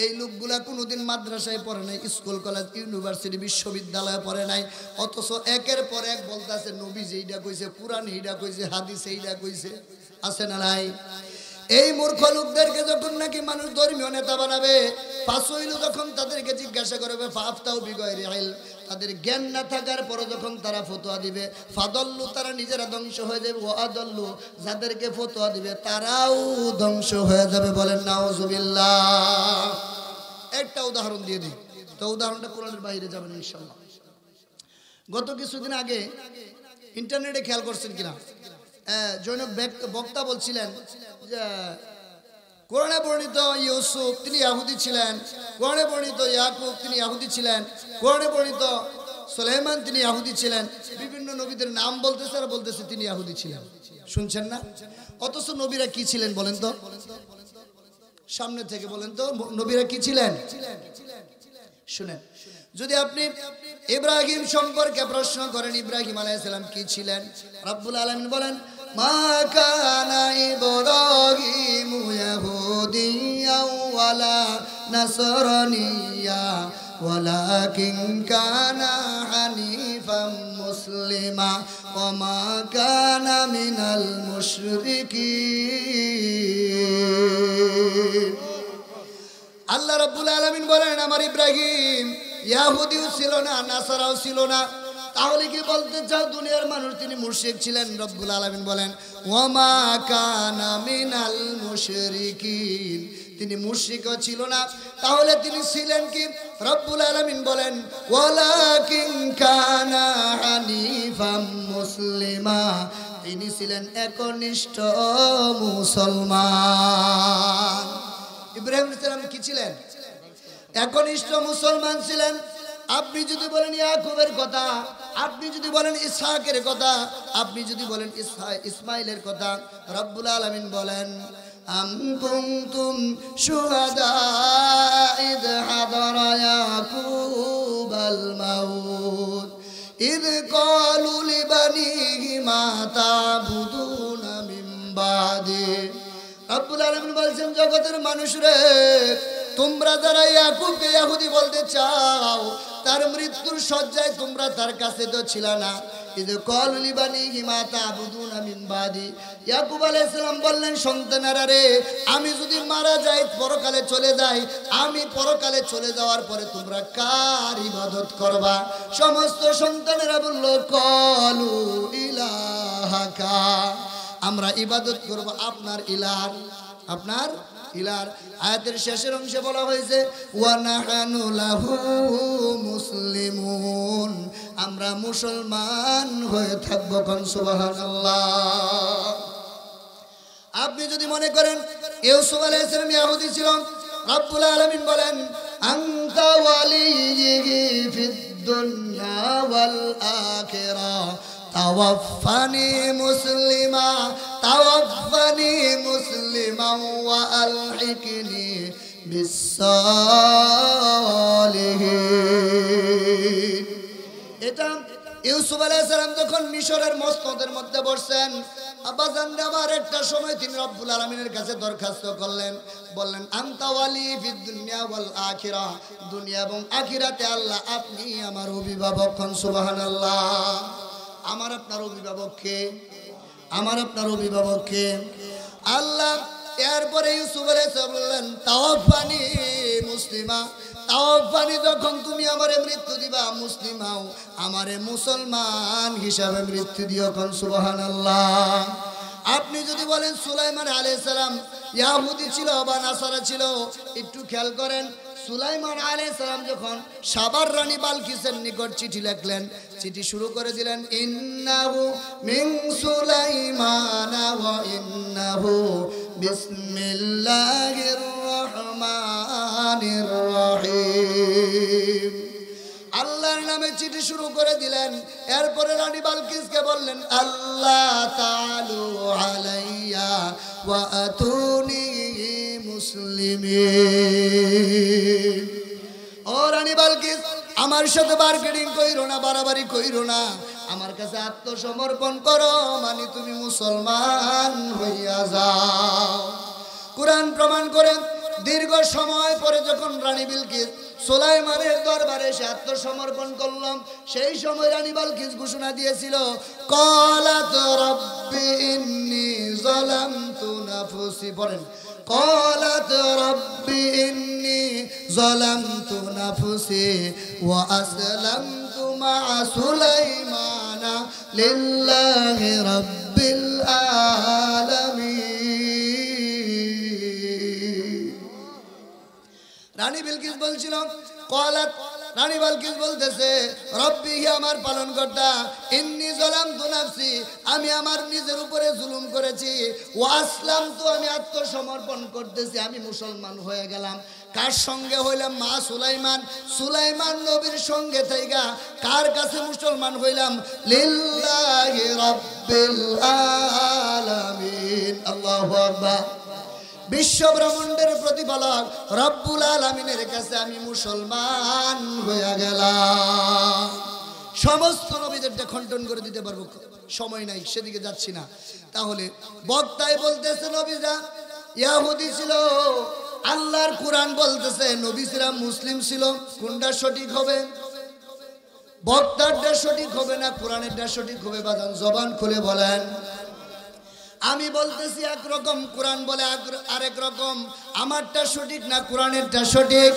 এই লোকগুলা কোনোদিন মাদ্রাসায় পড়ে নাই, স্কুল কলেজ ইউনিভার্সিটি বিশ্ববিদ্যালয়ে পড়ে নাই, অথচ একের পর এক বলতেছে নবী যেইটা কইছে, কুরআন এইটা কইছে, হাদিস এইটা কইছে। আছে না নাই? এই মূর্খ লোকদেরকে যখন নাকি মানুষ ধর্মীয় নেতা বানাবে, ফাসুইলু যখন তাদেরকে জিজ্ঞাসা করবে, ফাফতাউ বিগয়রি ইলম, তাদের জ্ঞান না থাকার পরে যখন তারা ফতোয়া দিবে, ফাদল্লু, তারা নিজেরা ধ্বংস হয়ে যাবে, ওয়া আদল্লু, যাদেরকে ফতোয়া দিবে তারাও ধ্বংস হয়ে যাবে। বলেন নাউজুবিল্লাহ। একটা উদাহরণ দিয়ে দিই, তো উদাহরণটা কোরআনের বাইরে যাবেন ইনশাআল্লাহ। গত কিছুদিন আগে ইন্টারনেটে খেয়াল করছেন কিনা, জৈনক বক্তা বলছিলেন যে কোরআনে বর্ণিত ইউসুফ তিনি ইহুদি ছিলেন, কোরআনে বর্ণিত ইয়াকুব তিনি ইহুদি ছিলেন, কোরআনে বর্ণিত সুলাইমান তিনি ইহুদি ছিলেন। বিভিন্ন নবীদের নাম বলতেছে আর বলতেছে তিনি ইহুদি ছিলেন। শুনছেন না? অথচ নবীরা কি ছিলেন বলেন তো? সামনে থেকে বলেন তো, নবীরা কি ছিলেন? শুনেন, যদি আপনি ইব্রাহিম সম্পর্কে প্রশ্ন করেন, ইব্রাহিম আলাইহিস সালাম কি ছিলেন? রব্বুল আলামিন বলেন, মা কানা ইব্রাহিমু ইয়াহুদিয়্যা ওয়ালা নাসরানিয়্যা ওয়ালাকিন কানা হানিফাম মুসলিমা ওয়া মা কানা মিনাল মুশরিকিন। আল্লাহ রাব্বুল আলামিন বলেন, আমার ইব্রাহিম ইহুদিও ছিল না, নাসারাও ছিল না। তাহলে কি বলতে চাও দুনিয়ার মানুষ তিনি মুশরিক ছিলেন? রব্বুল আলামিন বলেন, ওয়া মা কানা মিনাল মুশরিকিন, তিনি মুশরিকও ছিল না। তাহলে তিনি ছিলেন কি? রব্বুল আলামিন বলেন, ওয়ালাকিন কানা হানিফাম মুসলিমা, তিনি ছিলেন একনিষ্ঠ মুসলমান। ইব্রাহিম আলাইহিস সালাম কি ছিলেন? একনিষ্ঠ মুসলমান ছিলেন। আপনি যদি বলেন ইয়াকুবের কথা, আপনি যদি বলেন ইসহাকের কথা, আপনি যদি বলেন ইসমাইলের কথা, রব্বুল আলামিন বলেন, আম কুনতুম শুহাদা ইদ হাদারা ইয়াকুবাল মাউত ইদ ক্বালু লিবানিহি মা তা'বুদুনা মিন বাদি। রব্বুল আলামিন বলছেন, জগতের মানুষরে, তোমরা যারা ইয়াকুবকে ইহুদি বলতে চাও, তার মৃত্যুর শয্যায় তোমরা তার কাছে তো ছিল না। ইদ ক্বালু লিবানিহি মা তা'বুদুনা মিন বাদি। ইয়াকুব আলাইহিস সালাম বললেন, সন্তানেরা রে, আমি যদি মারা যাই, পরকালে চলে যাই, আমি পরকালে চলে যাওয়ার পরে তোমরা কার ইবাদত করবা? সমস্ত সন্তানেরা বলল, ক্বালু ইলাহাকা, আমরা ইবাদত করব আপনার ইলাহ, আপনার ইলাহ। আয়াতের শেষের অংশে বলা হয়েছে, ওয়া নাহানু লাহু মুসলিমুন, আমরা মুসলমান হয়ে থাকবো। কোন সুবহানাল্লাহ। আপনি যদি মনে করেন ইউসুফ আলাইহিস সালাম ইহুদি ছিল, রব্বুল আলামিন বলেন, আনতা ওয়ালিয়্যি ফিদ দুনিয়া ওয়াল আখিরাহ তাওয়াফানি মুসলিমা তাওয়াফানি মুসলিমা ওয়া আলহিকনি বিসসালিহিন। এটা ইউসুফ আলাইহিস সালাম যখন মিশরের মসনদের মধ্যে বসছেন, আব্বাজান আমার একটা সময় তিনি রব্বুল আলামিনের কাছে দরখাস্ত করলেন, বললেন, আনতা ওয়ালি ফিদ দুনিয়া ওয়াল আখিরাহ, দুনিয়া এবং আখিরাতে আল্লাহ আপনি আমার অভিভাবক। সুবহানাল্লাহ। আমার আপনার অভিভাবক কে? আমার আপনার অভিভাবক কে? আল্লাহ। এরপরে ইউসুফ আলাইহিস সালাম বললেন, তাওয়াফানি মুসলিমা, তাওয়াফানি, যখন তুমি আমারে মৃত্যু দিবা, মুসলিমাও, আমারে মুসলমান হিসাবে মৃত্যু দিও। কোন সুবহানাল্লাহ। আপনি যদি বলেন সুলাইমান আলাইহিস সালাম ইহুদি ছিল বা নাসারা ছিল, একটু খেয়াল করেন, সুলাইমান আলাইহিস সালাম যখন সাবার রানী বালকিসের নিকট চিঠি লিখলেন, চিঠি শুরু করে দিলেন, ইন্নাহু মিন সুলাইমান ওয়া ইন্নাহু বিসমিল্লাহির রহমানির রহিম। আল্লাহর নামে চিঠি শুরু করে দিলেন। এরপরে রানী বালকিসকে বললেন, আল্লাহ তাআলু আলাইয়া ওয়া আতুনি মুসলিমিন। ও রানী বালকিস, আমার সাথে মার্কেটিং কইরো না, বাড়াবাড়ি কইরো না, আমার কাছে আত্মসমর্পণ করো, মানে তুমি মুসলমান হইয়া যাও। কুরআন প্রমাণ করে দীর্ঘ সময় পরে যখন রানী বিলকিস সুলাইমানের দরবারে এসে আত্মসমর্পণ করলাম, সেই সময় রানী বালকিস ঘোষণা দিয়েছিল, ক্বালাত রাব্বি ইন্নী যালামতু নাফসি। পড়েন, ক্বালাত রাব্বি ইন্নী যালামতু নাফসি ওয়া আসলামতু মা'a সুলাইমানা লিল্লাহি রাব্বিল আলামিন। রানী বিলকিস বলছিল, ক্বালাত, রানী বালকিস বলতেছে, রব্বি, হে আমার পালনকর্তা, ইন্নী যালামতু নাফসি, আমি আমার নিজের উপরে জুলুম করেছি, ওয়া আসলামতু, আমি আত্মসমর্পণ করতেছি, আমি মুসলমান হয়ে গেলাম। কার সঙ্গে হইলাম? মা সুলাইমান, সুলাইমান নবীর সঙ্গে থাইকা কার কাছে মুসলমান হইলাম? লিল্লাহি রাব্বিল আলামিন। আল্লাহু আকবার। বিশ্ব ব্রহ্মাণ্ডের প্রতিপালক রব্বুল আলামিনের কাছে আমি মুসলমান হয়ে গেলাম। সমস্ত নবীদেরটা খণ্ডন করে দিতে পারবো, সময় নাই, সেদিকে যাচ্ছি না। তাহলে বক্তায় বলতেছে নবীরা ইহুদি ছিল, আল্লাহর কুরআন বলতেছে নবীরা মুসলিম ছিল। কোনটা সঠিক হবে? বক্তারটা সঠিক হবে না কোরআনেরটা সঠিক হবে? বাজান জবান খুলে বলেন। আমি বলতেছি একরকম, কোরআন বলে আরেক রকম। আমারটা সঠিক না কোরআনেরটা সঠিক?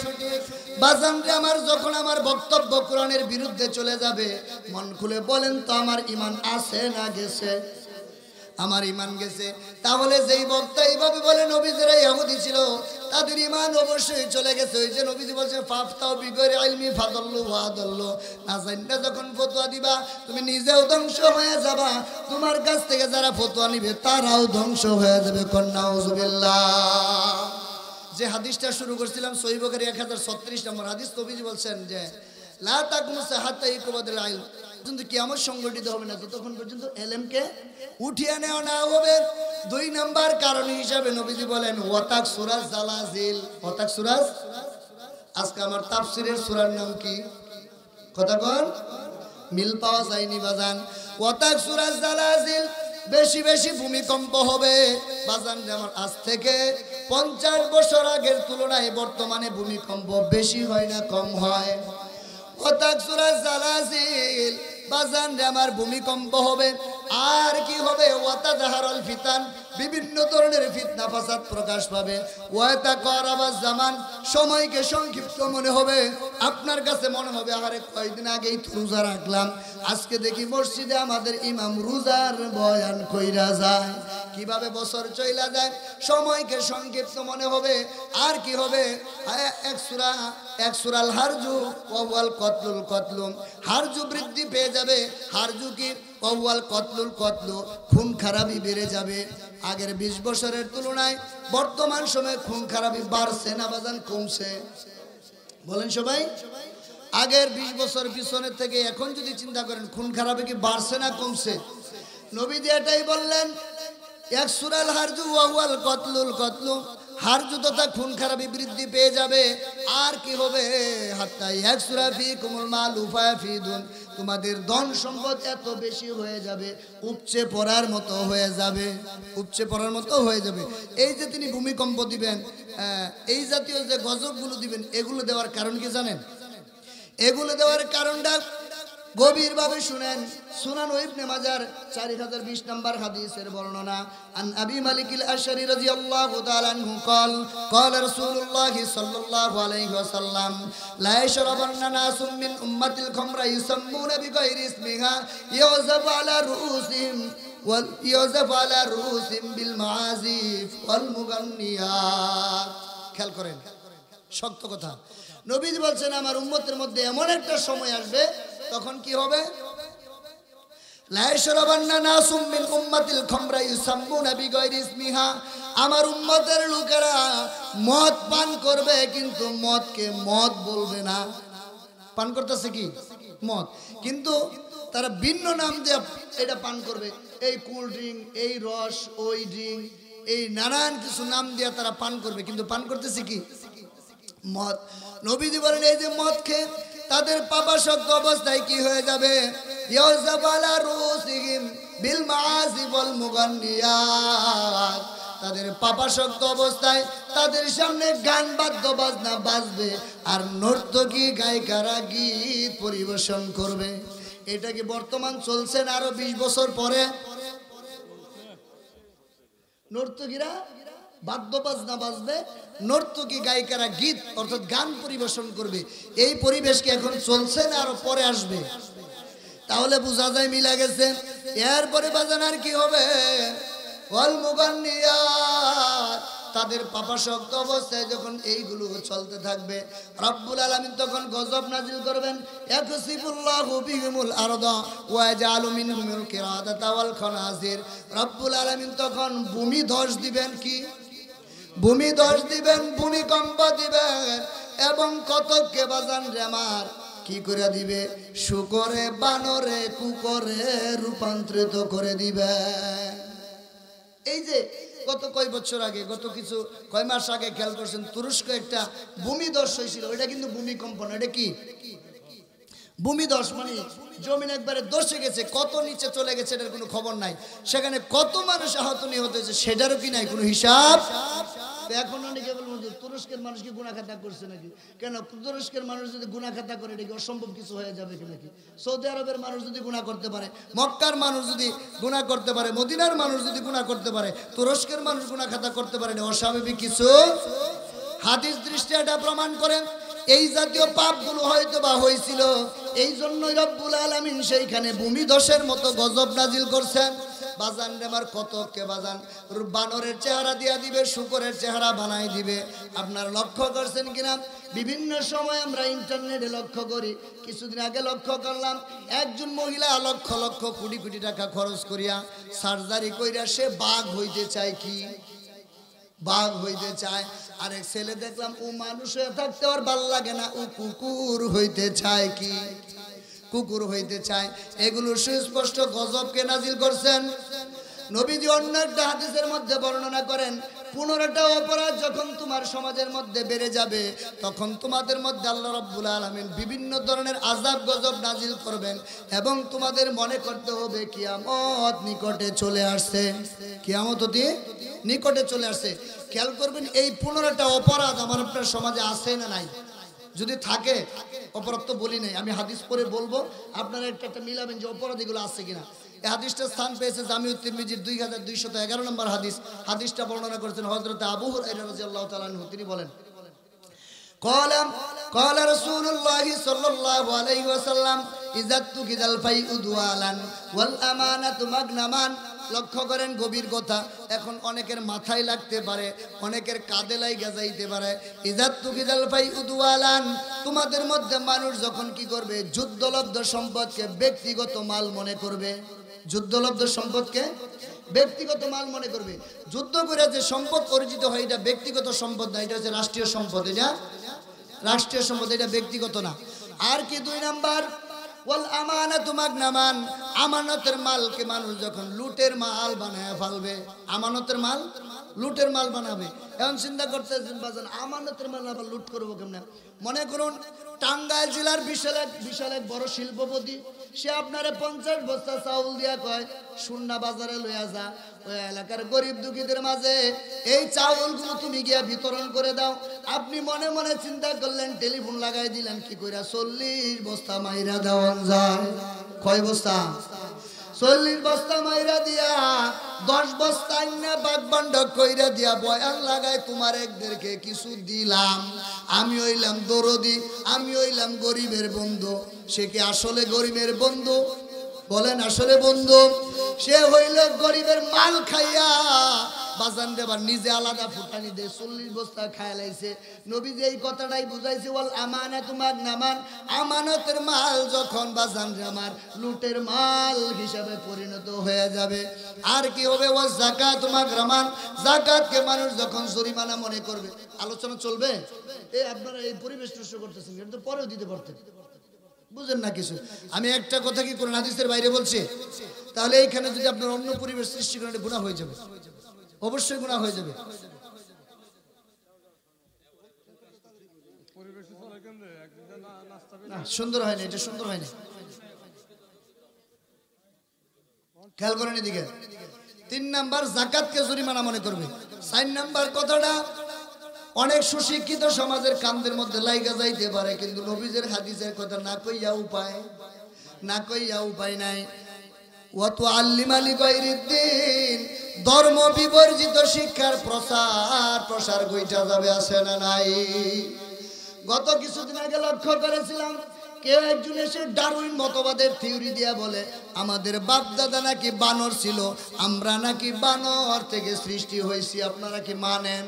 বাজানরে আমার যখন আমার বক্তব্য কোরআনের বিরুদ্ধে চলে যাবে, মন খুলে বলেন তো আমার ঈমান আছে না গেছে? আমার ঈমান গেছে। তাহলে যেই বক্তা এইভাবে বলে নবীরা ইহুদি ছিল, তাদের ঈমান অবশ্যই চলে গেছে। ওই যে নবীজি বলছে, ফাফতাও বিগৈরি ইলমি ফাদাল্লু ওয়া আদাল্লু, না জানলে যখন ফতোয়া দিবা তুমি নিজেও ধ্বংস হয়ে যাবা, তোমার কাছ থেকে যারা ফতোয়া নিবে তারাও ধ্বংস হয়ে যাবে। নাউযুবিল্লাহ। যে হাদিসটা শুরু করছিলাম সহিহ বুখারী 1036 নম্বর হাদিস, নবীজি বলছেন যে লা তাকুমু হাত্তা ইকুবাদুল ইলম, কিন্তু কিয়ামত সংগঠিত হবে না যতক্ষণ পর্যন্ত ইলমকে উঠিয়ে নেওয়া না হবে। 2 নাম্বার কারণ হিসাবে নবীজি বলেন ওয়াতাক সূরা জালাজিল। ওয়াতাক সূরা, আজকে আমার তাফসীরের সূরার নাম কি? কথা কোন? মিল পাওয়া যায়নি বাজান। ওয়াতাক সূরা জালাজিল, বেশি বেশি ভূমিকম্প হবে বাজান। যেমন আজ থেকে 50 বছর আগের তুলনায় বর্তমানে ভূমিকম্প বেশি হয় না কম হয়? ওয়াতাক সূরা জালাজিল বাজান রে আমার ভূমিকম্প হবে। আর কি হবে? ওয়াতাজাহারুল ফিতান, বিভিন্ন ধরনের ফিতনা ফাসাদ প্রকাশ পাবে। ওয়াতাকারাবাজ জামান, সময়কে সংক্ষিপ্ত মনে হবে। আপনার কাছে মনে হবে আরে কয়েকদিন আগেই তো রোজা রাখলাম, আজকে দেখি মসজিদে আমাদের ইমাম রোজার বয়ান কইরা যায়। কিভাবে বছর চইলা যায়, সময়কে সংক্ষিপ্ত মনে হবে। আর কি হবে? এক সূরাল হারজু ওয়াল কতলুল কতলুম, হারজু বৃদ্ধি পেয়ে যাবে। হারজু কি? ওয়াল কতলুল কতলু, খুন খারাপি বেড়ে যাবে। আগের 20 বছরের তুলনায় বর্তমান সময়ে খুন খারাপি বাড়ছে না বাজান কমছে? বলেন সবাই। আগের 20 বছর পিছনের থেকে এখন যদি চিন্তা করেন, খুন খারাপি কি বাড়ছে না কমছে? নবীজি এটাই বললেন, এক সূরাল হারজু ওয়াল কতলুল কতলু, হারজু তথা খুন খারাপি বৃদ্ধি পেয়ে যাবে। আর কি হবে? হাত্তা ইয়াকসুরা ফীকুমুল মাল উফাফিদুন, তোমাদের ধন সম্পদ এত বেশি হয়ে যাবে, উপচে পড়ার মতো হয়ে যাবে, উপচে পড়ার মতো হয়ে যাবে। এই যে তিনি ভূমিকম্প দিবেন, এই জাতীয় যে গজবগুলো দিবেন, এগুলো দেওয়ার কারণ কি জানেন? এগুলো দেওয়ার কারণটা গভীরভাবে শুনেন। সুনান ইবনে মাজার 4020 নম্বর হাদিসের বর্ণনা। আন আবি মালিকিল আশআরী রাদিয়াল্লাহু তাআলা আনহু قال قال رسول الله صلى الله عليه وسلم لا يشربن ناس من امتي الخمر يسمون بغير اسمها يعزف على رؤوسهم بالمعازف والمغنيات। খেয়াল করেন, শক্ত কথা। নবীজি বলছেন আমার উম্মতের মধ্যে এমন একটা সময় আসবে তখন কি হবে, আমার উম্মতের লোকেরা মদ পান করবে কিন্তু মদকে মদ বলবে না। পান করতেছে কি মদ, কিন্তু তারা ভিন্ন নাম দিয়ে এটা পান করবে। এই কোল্ড ড্রিঙ্ক, এই রস, ওই ড্রিঙ্ক, এই নানান কিছু নাম দিয়ে তারা পান করবে, কিন্তু পান করতেছে কি মদ। নবীজি বলেন এই যে মদ খেয়ে তাদের পাপাসক্ত অবস্থায় কি হয়ে যাবে, তাদের পাপাসক্ত অবস্থায় তাদের সামনে গান বাদ্য বাজনা বাজবে আর নর্তকী গায়িকারা গীত পরিবেশন করবে। এটা কি বর্তমান চলছে না আরো 20 বছর পরে? নর্তকীরা বাদ্য বাজনা বাজবে, নর্তকী গায়িকারা গীত অর্থাৎ গান পরিবেশন করবে। এই পরিবেশ কি এখন চলছে না আরো পরে আসবে? তাহলে বোঝা যায় মিলা গেছে। এরপরে বাজান আর কি হবে, তাদের পাপাসক্ত অবস্থায় যখন এইগুলো চলতে থাকবে রব্বুল আলামিন তখন গজব নাজিল করবেন। ইয়াকসিফুল্লাহু বিহিমুল আরদা ওয়া ইয়াজআলু মিনহুমুল কিরাদাতা ওয়াল খানাজির। রব্বুল আলামিন তখন ভূমি ধস দিবেন, কি ভূমি ধস দিবেন, ভূমিকম্প দিবেন এবং কতককে বাজান রে আমার কি করে দিবে, শুকরে বানরে কুকরে রূপান্তরিত করে দিবে। এই যে গত কয় বছর আগে, গত কিছু কয় মাস আগে খেয়াল করছেন তুরস্ক একটা ভূমিধস হয়েছিল। এটা কিন্তু ভূমিকম্প না, এটা কি ভূমিধস, মানে জমিন একবারে ধসে গেছে, কত নিচে চলে গেছে এটার কোনো খবর নাই। সেখানে কত মানুষ আহত নিহত হয়েছে সেটারও কি নাই কোনো হিসাব। এখন অনেকে বলবেন যে তুরস্কের মানুষ কি গুনাহ খাতা করছে নাকি? কেন তুরস্কের মানুষ যদি গুনাহ খাতা করে এটা কি অসম্ভব কিছু হয়ে যাবে নাকি? সৌদি আরবের মানুষ যদি গুনাহ করতে পারে, মক্কার মানুষ যদি গুনাহ করতে পারে, মদিনার মানুষ যদি গুনাহ করতে পারে, তুরস্কের মানুষ গুনাহ খাতা করতে পারে, এটা অস্বাভাবিক কিছু? হাদিস দৃষ্টি এটা প্রমাণ করেন এই জাতীয় পাপগুলো হয়তো বা হয়েছিল, এই জন্যই রব্বুল আলামিন সেইখানে ভূমিধসের মতো গজব নাজিল করছেন। বাজান আমার কতকে বাজান বানরের চেহারা দিয়া দিবে, শুকরের চেহারা বানাই দিবে। আপনারা লক্ষ্য করছেন কিনা, বিভিন্ন সময় আমরা ইন্টারনেটে লক্ষ্য করি, কিছুদিন আগে লক্ষ্য করলাম একজন মহিলা লক্ষ লক্ষ কোটি কোটি টাকা খরচ করিয়া সার্জারি কইরা সে বাঘ হইতে চায়, কি বাঘ হইতে চায়। আরেক ছেলে দেখলাম ও মানুষ হয়ে থাকতে আর ভাল লাগে না, ও কুকুর হইতে চায়, কি কুকুর হইতে চায়। এগুলো সুস্পষ্ট গজবকে নাজিল করছেন। নবীজি অন্য একটা হাদিসের মধ্যে বর্ণনা করেন 15টা অপরাধ যখন তোমার সমাজের মধ্যে বেড়ে যাবে তখন তোমাদের মধ্যে আল্লাহ রাব্বুল আলামিন বিভিন্ন ধরনের আযাব গজব নাজিল করবেন এবং তোমাদের মনে করতে হবে কিয়ামত নিকটে চলে আসছে, কিয়ামত অতি নিকটে চলে আসছে। খেয়াল করবেন এই 15টা অপরাধ আমার আপনার সমাজে আছে না নাই? যদি থাকে, অপরাধ তো বলি নাই, আমি হাদিস পড়ে বলবো, আপনারা একটা মিলাবেন যে অপরাধ এগুলো আছে কিনা। এই হাদিসটা স্থান পেয়েছে জামিউত তিরমিজির 2211 নম্বর হাদিস। হাদিসটা বর্ণনা করেছেন হযরত আবু হুরায়রা রাদিয়াল্লাহু তাআলা আনহু। তিনি বলেন قال رسول الله صلى الله عليه وسلم إذا اتخذ الفيء دوالا والأمانة مغنما। লক্ষ্য করেন গভীর কথা, এখন অনেকের মাথায় লাগতে পারে, অনেকের কাঁধে লাগা যাইতে পারে। ইজাত তুকিদাল ফাই উদওয়ালান, তোমাদের মধ্যে মানুষ যখন কি করবে, যুদ্ধলব্ধ সম্পদকে ব্যক্তিগত মাল মনে করবে, যুদ্ধলব্ধ সম্পদকে ব্যক্তিগত মাল মনে করবে। যুদ্ধ করে যে সম্পদ অর্জিত হয় এটা ব্যক্তিগত সম্পদ না, এটা হচ্ছে রাষ্ট্রীয় সম্পদ। এটা রাষ্ট্রীয় সম্পদ, এটা ব্যক্তিগত না। আর কি 2 নাম্বার, ওয়াল আমানাতু মাগনামান, আমানতের মালকে মানুষ যখন লুটের মাল বানায় ফেলবে, আমানতের মাল লুটের মাল বানাবে। এখন চিন্তা করতেছেন বাজান আমানতের মাল আবার লুট করবো কেমনে? মনে করুন টাঙ্গাইল জেলার বিশাল এক বড় শিল্পপতি, সে আপনারে 50 বস্তা চাউল দিয়া কয় সুন্না বাজারে লইয়া যা, ওই এলাকার গরিব দুঃখীদের মাঝে এই চাউলগুলো তুমি গিয়া বিতরণ করে দাও। আপনি মনে মনে চিন্তা করলেন, টেলিফোন লাগাই দিলেন, কি কইরা 40 বস্তা মাইরা দেওয়া যায়। কয় বস্তা? 40 বস্তা মাইরা দিয়া 10 বস্তা আইনা বাগবান্ড কইরা দিয়া বয়ান লাগায় তোমার একদেরকে কিছু দিলাম। আমি হইলাম দরদি, আমি হইলাম গরিবের বন্ধু। সে কি আসলে গরিবের বন্ধু? বলেন আসলে বন্ধু? সে হইল গরিবের মাল খাইয়া বাজান দেবার নিজে আলাদা ফুটানি দে 40 বস্তা খায় লাইছে নবীজি এই কথাটাই বুঝাইছে ওয়াল আমানাতু মাগনামান আমানতের মাল যখন বাজান রে আমার লুটের মাল হিসাবে পরিণত হয়ে যাবে আর কি হবে ওয়াজ যাকাত মাগরামান যাকাতকে মানুষ যখন জরিমানা মনে করবে আলোচনা চলবে এই আপনারা এই পরিবেশ নষ্ট করতেছেন কিন্তু পরেও দিতে পারতেন বুঝেন না কিছু আমি একটা কথা কি কোরআন হাদিসের বাইরে বলছি তাহলে এইখানে যদি আপনার অন্য পরিবেশ সৃষ্টি করেন গুনাহ হয়ে যাবে অবশ্যই গুনাহ হয়ে যাবে না সুন্দর হয় না এটা সুন্দর হয় না খেয়াল করেন এদিকে 3 নাম্বার যাকাতকে জরিমানা মনে করবে 4 নাম্বার কথাটা অনেক সুশিক্ষিত সমাজের কান্দের মধ্যে লাইগা যাইতে পারে কিন্তু নবীজের হাদিসের কথা না কইয়া উপায় নাই ওয়া তুআল্লিমালি গায়রিদ্দিন ধর্ম বিবর্জিত শিক্ষার প্রসার কইটা যাবে আছে না নাই গত কিছুদিন আগে লক্ষ্য করেছিলাম কেউ একজন এসে ডারউইন মতবাদের থিওরি দিয়া বলে আমাদের বাপ দাদা নাকি বানর ছিল আমরা নাকি বানর থেকে সৃষ্টি হইছি আপনারা কি মানেন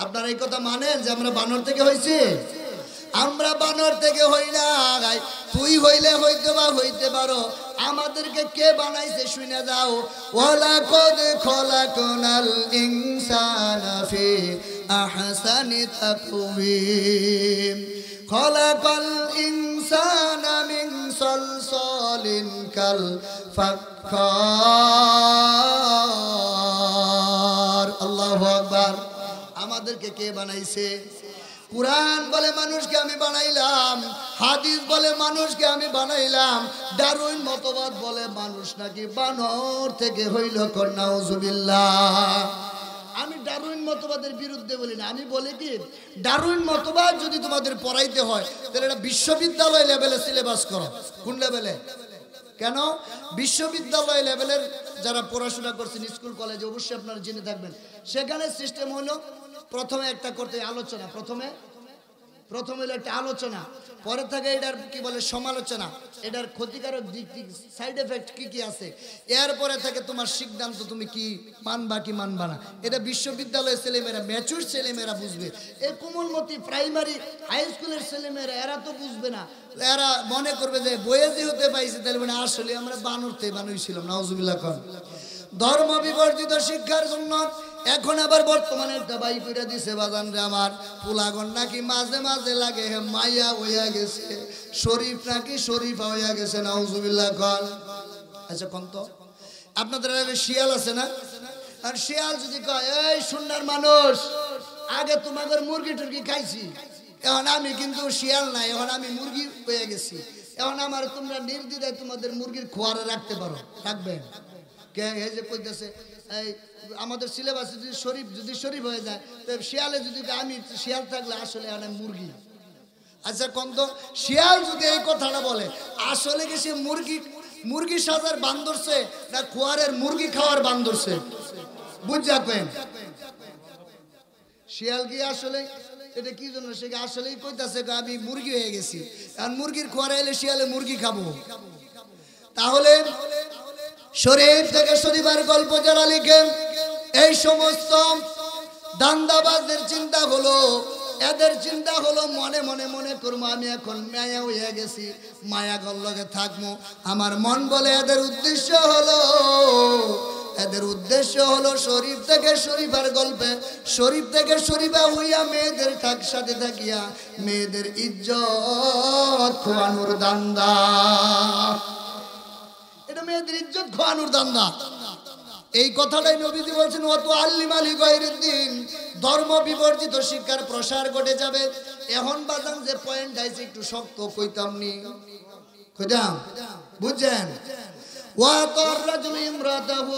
আপনারা এই কথা মানেন যে আমরা বানর থেকে হইছি আমরা বানর থেকে হই নাই তুই হইলে হইতে পারো আমাদেরকে কে বানাইছে শুনে যাও ওয়ালাকাদ খলাকনাল ইনসানা ফি আহসানি তাকওয়িম খলাকাল ইনসানা মিন সালসালিন কাল ফাক্কার আল্লাহু আকবার আমাদেরকে কে বানাইছে কুরআন বলে মানুষকে আমি বানাইলাম হাদিস বলে মানুষকে আমি বানাইলাম ডারউইন মতবাদ বলে মানুষ নাকি বানর থেকে হইল নাউজুবিল্লাহ আমি ডারউইন মতবাদের বিরুদ্ধে বলি না আমি বলি কি ডারউইন মতবাদ যদি তোমাদের পড়াইতে হয় তাহলে এটা বিশ্ববিদ্যালয় লেভেলে সিলেবাস করো কোন লেভেলে কেন বিশ্ববিদ্যালয় লেভেলের যারা পড়াশোনা করছেন স্কুল কলেজে অবশ্যই আপনারা জেনে থাকবেন সেখানে সিস্টেম হলো প্রথমে একটা করতে আলোচনা প্রথমে হলো একটা আলোচনা পরে থাকে এটার কি বলে সমালোচনা এটার ক্ষতিকারক দিক সাইড এফেক্ট কি আছে এরপরে থাকে তোমার সিদ্ধান্ত তুমি কি মানবা কি মানবা না এটা বিশ্ববিদ্যালয়ের ছেলেমেয়েরা ম্যাচুর ছেলেমেয়েরা বুঝবে এই কোমলমতি প্রাইমারি হাই স্কুলের ছেলেমেয়েরা এরা তো বুঝবে না এরা মনে করবে যে বইয়ে যেহেতু পাইছে তাহলে মানে আসলে আমরা বানরতে বানাইছিলাম নাউজুবিল্লাহ খান ধর্ম বিবর্জিত শিক্ষার জন্য এখন আবার বর্তমানে একটা বাই কইরা দিছে বাজান রে আমার পোলাগন নাকি মাঝে মাঝে লাগে মাইয়া হইয়া গেছে শরীফ নাকি শরীফা হইয়া গেছে নাউজুবিল্লাহ খান আচ্ছা কোন তো আপনাদের শিয়াল আছে না আর শিয়াল যদি কয় এই সুন্নার মানুষ আগে তোমাদের মুরগি টুরগি খাইছি এখন আমি কিন্তু শিয়াল নাই এখন আমি মুরগি হয়ে গেছি এখন আমার তোমরা নির্দ্বিধায় তোমাদের মুরগির খোয়ারে রাখতে পারো রাখবেন কে এই যে কইতেছে এই আমাদের সিলেবাসে যদি শরীফ হয়ে যায় তো শিয়ালে যদি আমি শিয়াল থাকলে আসলে আমি মুরগি আচ্ছা কোন তো শিয়াল যদি এই কথাটা বলে আসলে কি সে মুরগি সাজার বান্দরছে না খোয়ারের মুরগি খাওয়ার বান্দরছে বুঝা কেন শিয়াল কি আসলে এটা কি জন্য সে আসলেই কইতাছে আমি মুরগি হয়ে গেছি আর মুরগির খোয়ারে এলে শিয়ালে মুরগি খাবো তাহলে শরীফ থেকে শরীফের গল্প যারা লিখেন এই সমস্ত দান্দাবাজদের চিন্তা হলো এদের চিন্তা হলো মনে করবো আমি এখন মায়া হয়ে গেছি মায়া গল্লকে থাকবো আমার মন বলে এদের উদ্দেশ্য হলো শরীফ থেকে শরীফের গল্পে শরীফ থেকে শরীফা হইয়া মেয়েদের সাথে থাকিয়া মেয়েদের ইজ্জত খোয়ানোর দান্দা এটা মেয়েদের ইজ্জত খোয়ানোর দান্দা এই কথাটাই নবীজি বলছেন ওয়া তুআল্লিমালি গায়রিদ্দিন ধর্ম বিবর্জিত শিক্ষার প্রসার ঘটে যাবে এখন বাজান যে পয়েন্ট আইছে একটু শক্ত কইতাম বুঝছেন ওয়া তাররাজুল ইমরাতাহু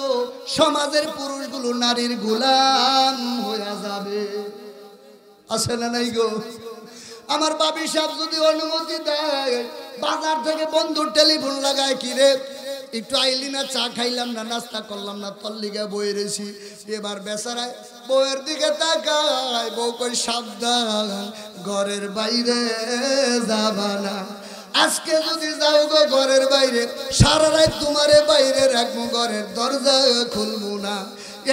সমাজের পুরুষগুলো নারীর গোলাম হয়ে যাবে আছে না নাই গো আমার বাবি সাহেব যদি অনুমতি দেয় বাজার থেকে বন্ধুর টেলিফোন লাগায় কি রে একটু আইলি না চা খাইলাম না নাস্তা করলাম না তোর লিগে বই রয়েছি এবার বেচারায় বউয়ের দিকে তাকায় বউ কই সাবধান ঘরের বাইরে যাবা না আজকে যদি যাও গো ঘরের বাইরে সারা রাত তোমারে বাইরে রাখবো ঘরের দরজা খুলবো না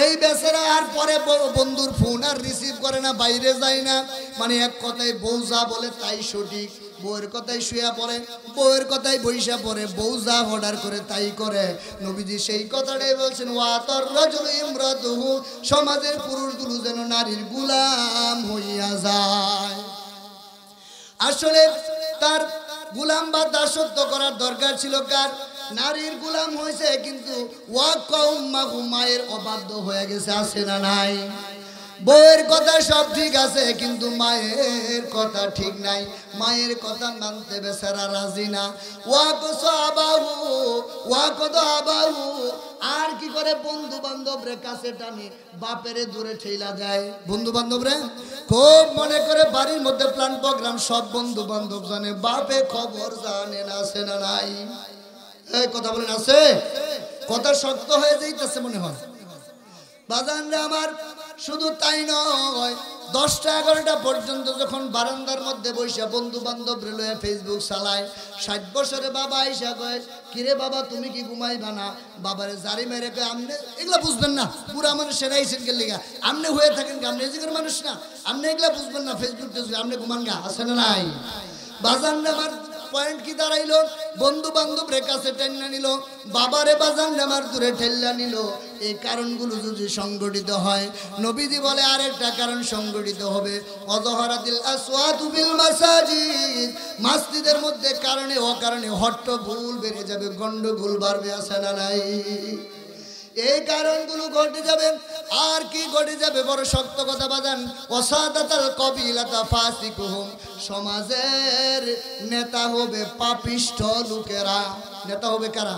এই বেচারা আর পরে বন্ধুর ফোন আর রিসিভ করে না, বাইরে যায় না, মানে এক কথায় বউ যা বলে তাই সঠিক, বউয়ের কথাই শুয়ে পড়ে, বউয়ের কথাই বইসা পড়ে, বউ যা অর্ডার করে তাই করে। নবীজি সেই কথাটাই বলছেন, ওয়াতার রাজুলু ইমরাতুহু, সমাজের পুরুষগুলো যেন নারীর গোলাম হইয়া যায়। আসলে তার গোলাম বা দাসত্ব করার দরকার ছিল কার? নারীর গোলাম হয়েছে, কিন্তু মায়ের অবাধ্য হয়ে গেছে, আছে না নাই? বউয়ের কথা সব ঠিক আছে, কিন্তু মায়ের কথা ঠিক নাই, মায়ের কথা মানতে বেচারা রাজি না। আর কি করে? বন্ধু বান্ধব রে কাছে টানে, বাপেরে দূরে ঠেলা দেয়। বন্ধু বান্ধব রে খুব মনে করে বাড়ির মধ্যে প্ল্যান প্রোগ্রাম, সব বন্ধু বান্ধব জানে, বাপে খবর জানে না, আছে না নাই? এই কথা বলেন, আছে? কথা শক্ত হয়ে যাইতেছে মনে হয় বাজানরে আমার। শুধু তাই নয়, 10টা 11টা পর্যন্ত যখন বারান্দার মধ্যে বসে বন্ধু বান্ধব রেলওয়ে ফেসবুক চালায়, 60 বছরে বাবা আইসা কয়, কিরে বাবা তুমি কি ঘুমাইবা না? বাবারে জারি মেরে কয়, আমনে এগুলা বুঝবেন না, পুরা মানুষ সেরাইছেন কে লিগা, আমনে হয়ে থাকেন কে, আমনে এদিকের মানুষ না, আমনে এগুলা বুঝবেন না, ফেসবুক টেসবুক আমনে ঘুমান গা, আছে না নাই? বাজানরে আমার পয়েন্ট কি দাঁড়াইলো? বন্ধু বান্ধব রে কাছে টেন্না নিল, বাবারে বাজান আমার দূরে ঠেল্লা নিল। এই কারণগুলো যদি সংগঠিত হয়, নবীজি বলে আরেকটা কারণ সংগঠিত হবে, অযহরাতিল আসওয়াতু বিল মাসাজিদ, মসজিদের মধ্যে কারণে অকারণে হট্টগোল বেড়ে যাবে, গন্ডগোল বাড়বে, আছে না নাই? এই কারণগুলো ঘটে যাবে। আর কি ঘটে যাবে? বড় শক্ত কথা বাজান, ওয়াসাদাতাল কবিলাতা ফাসিকুহুম, সমাজের নেতা হবে পাপিষ্ঠ লোকেরা। নেতা হবে কারা?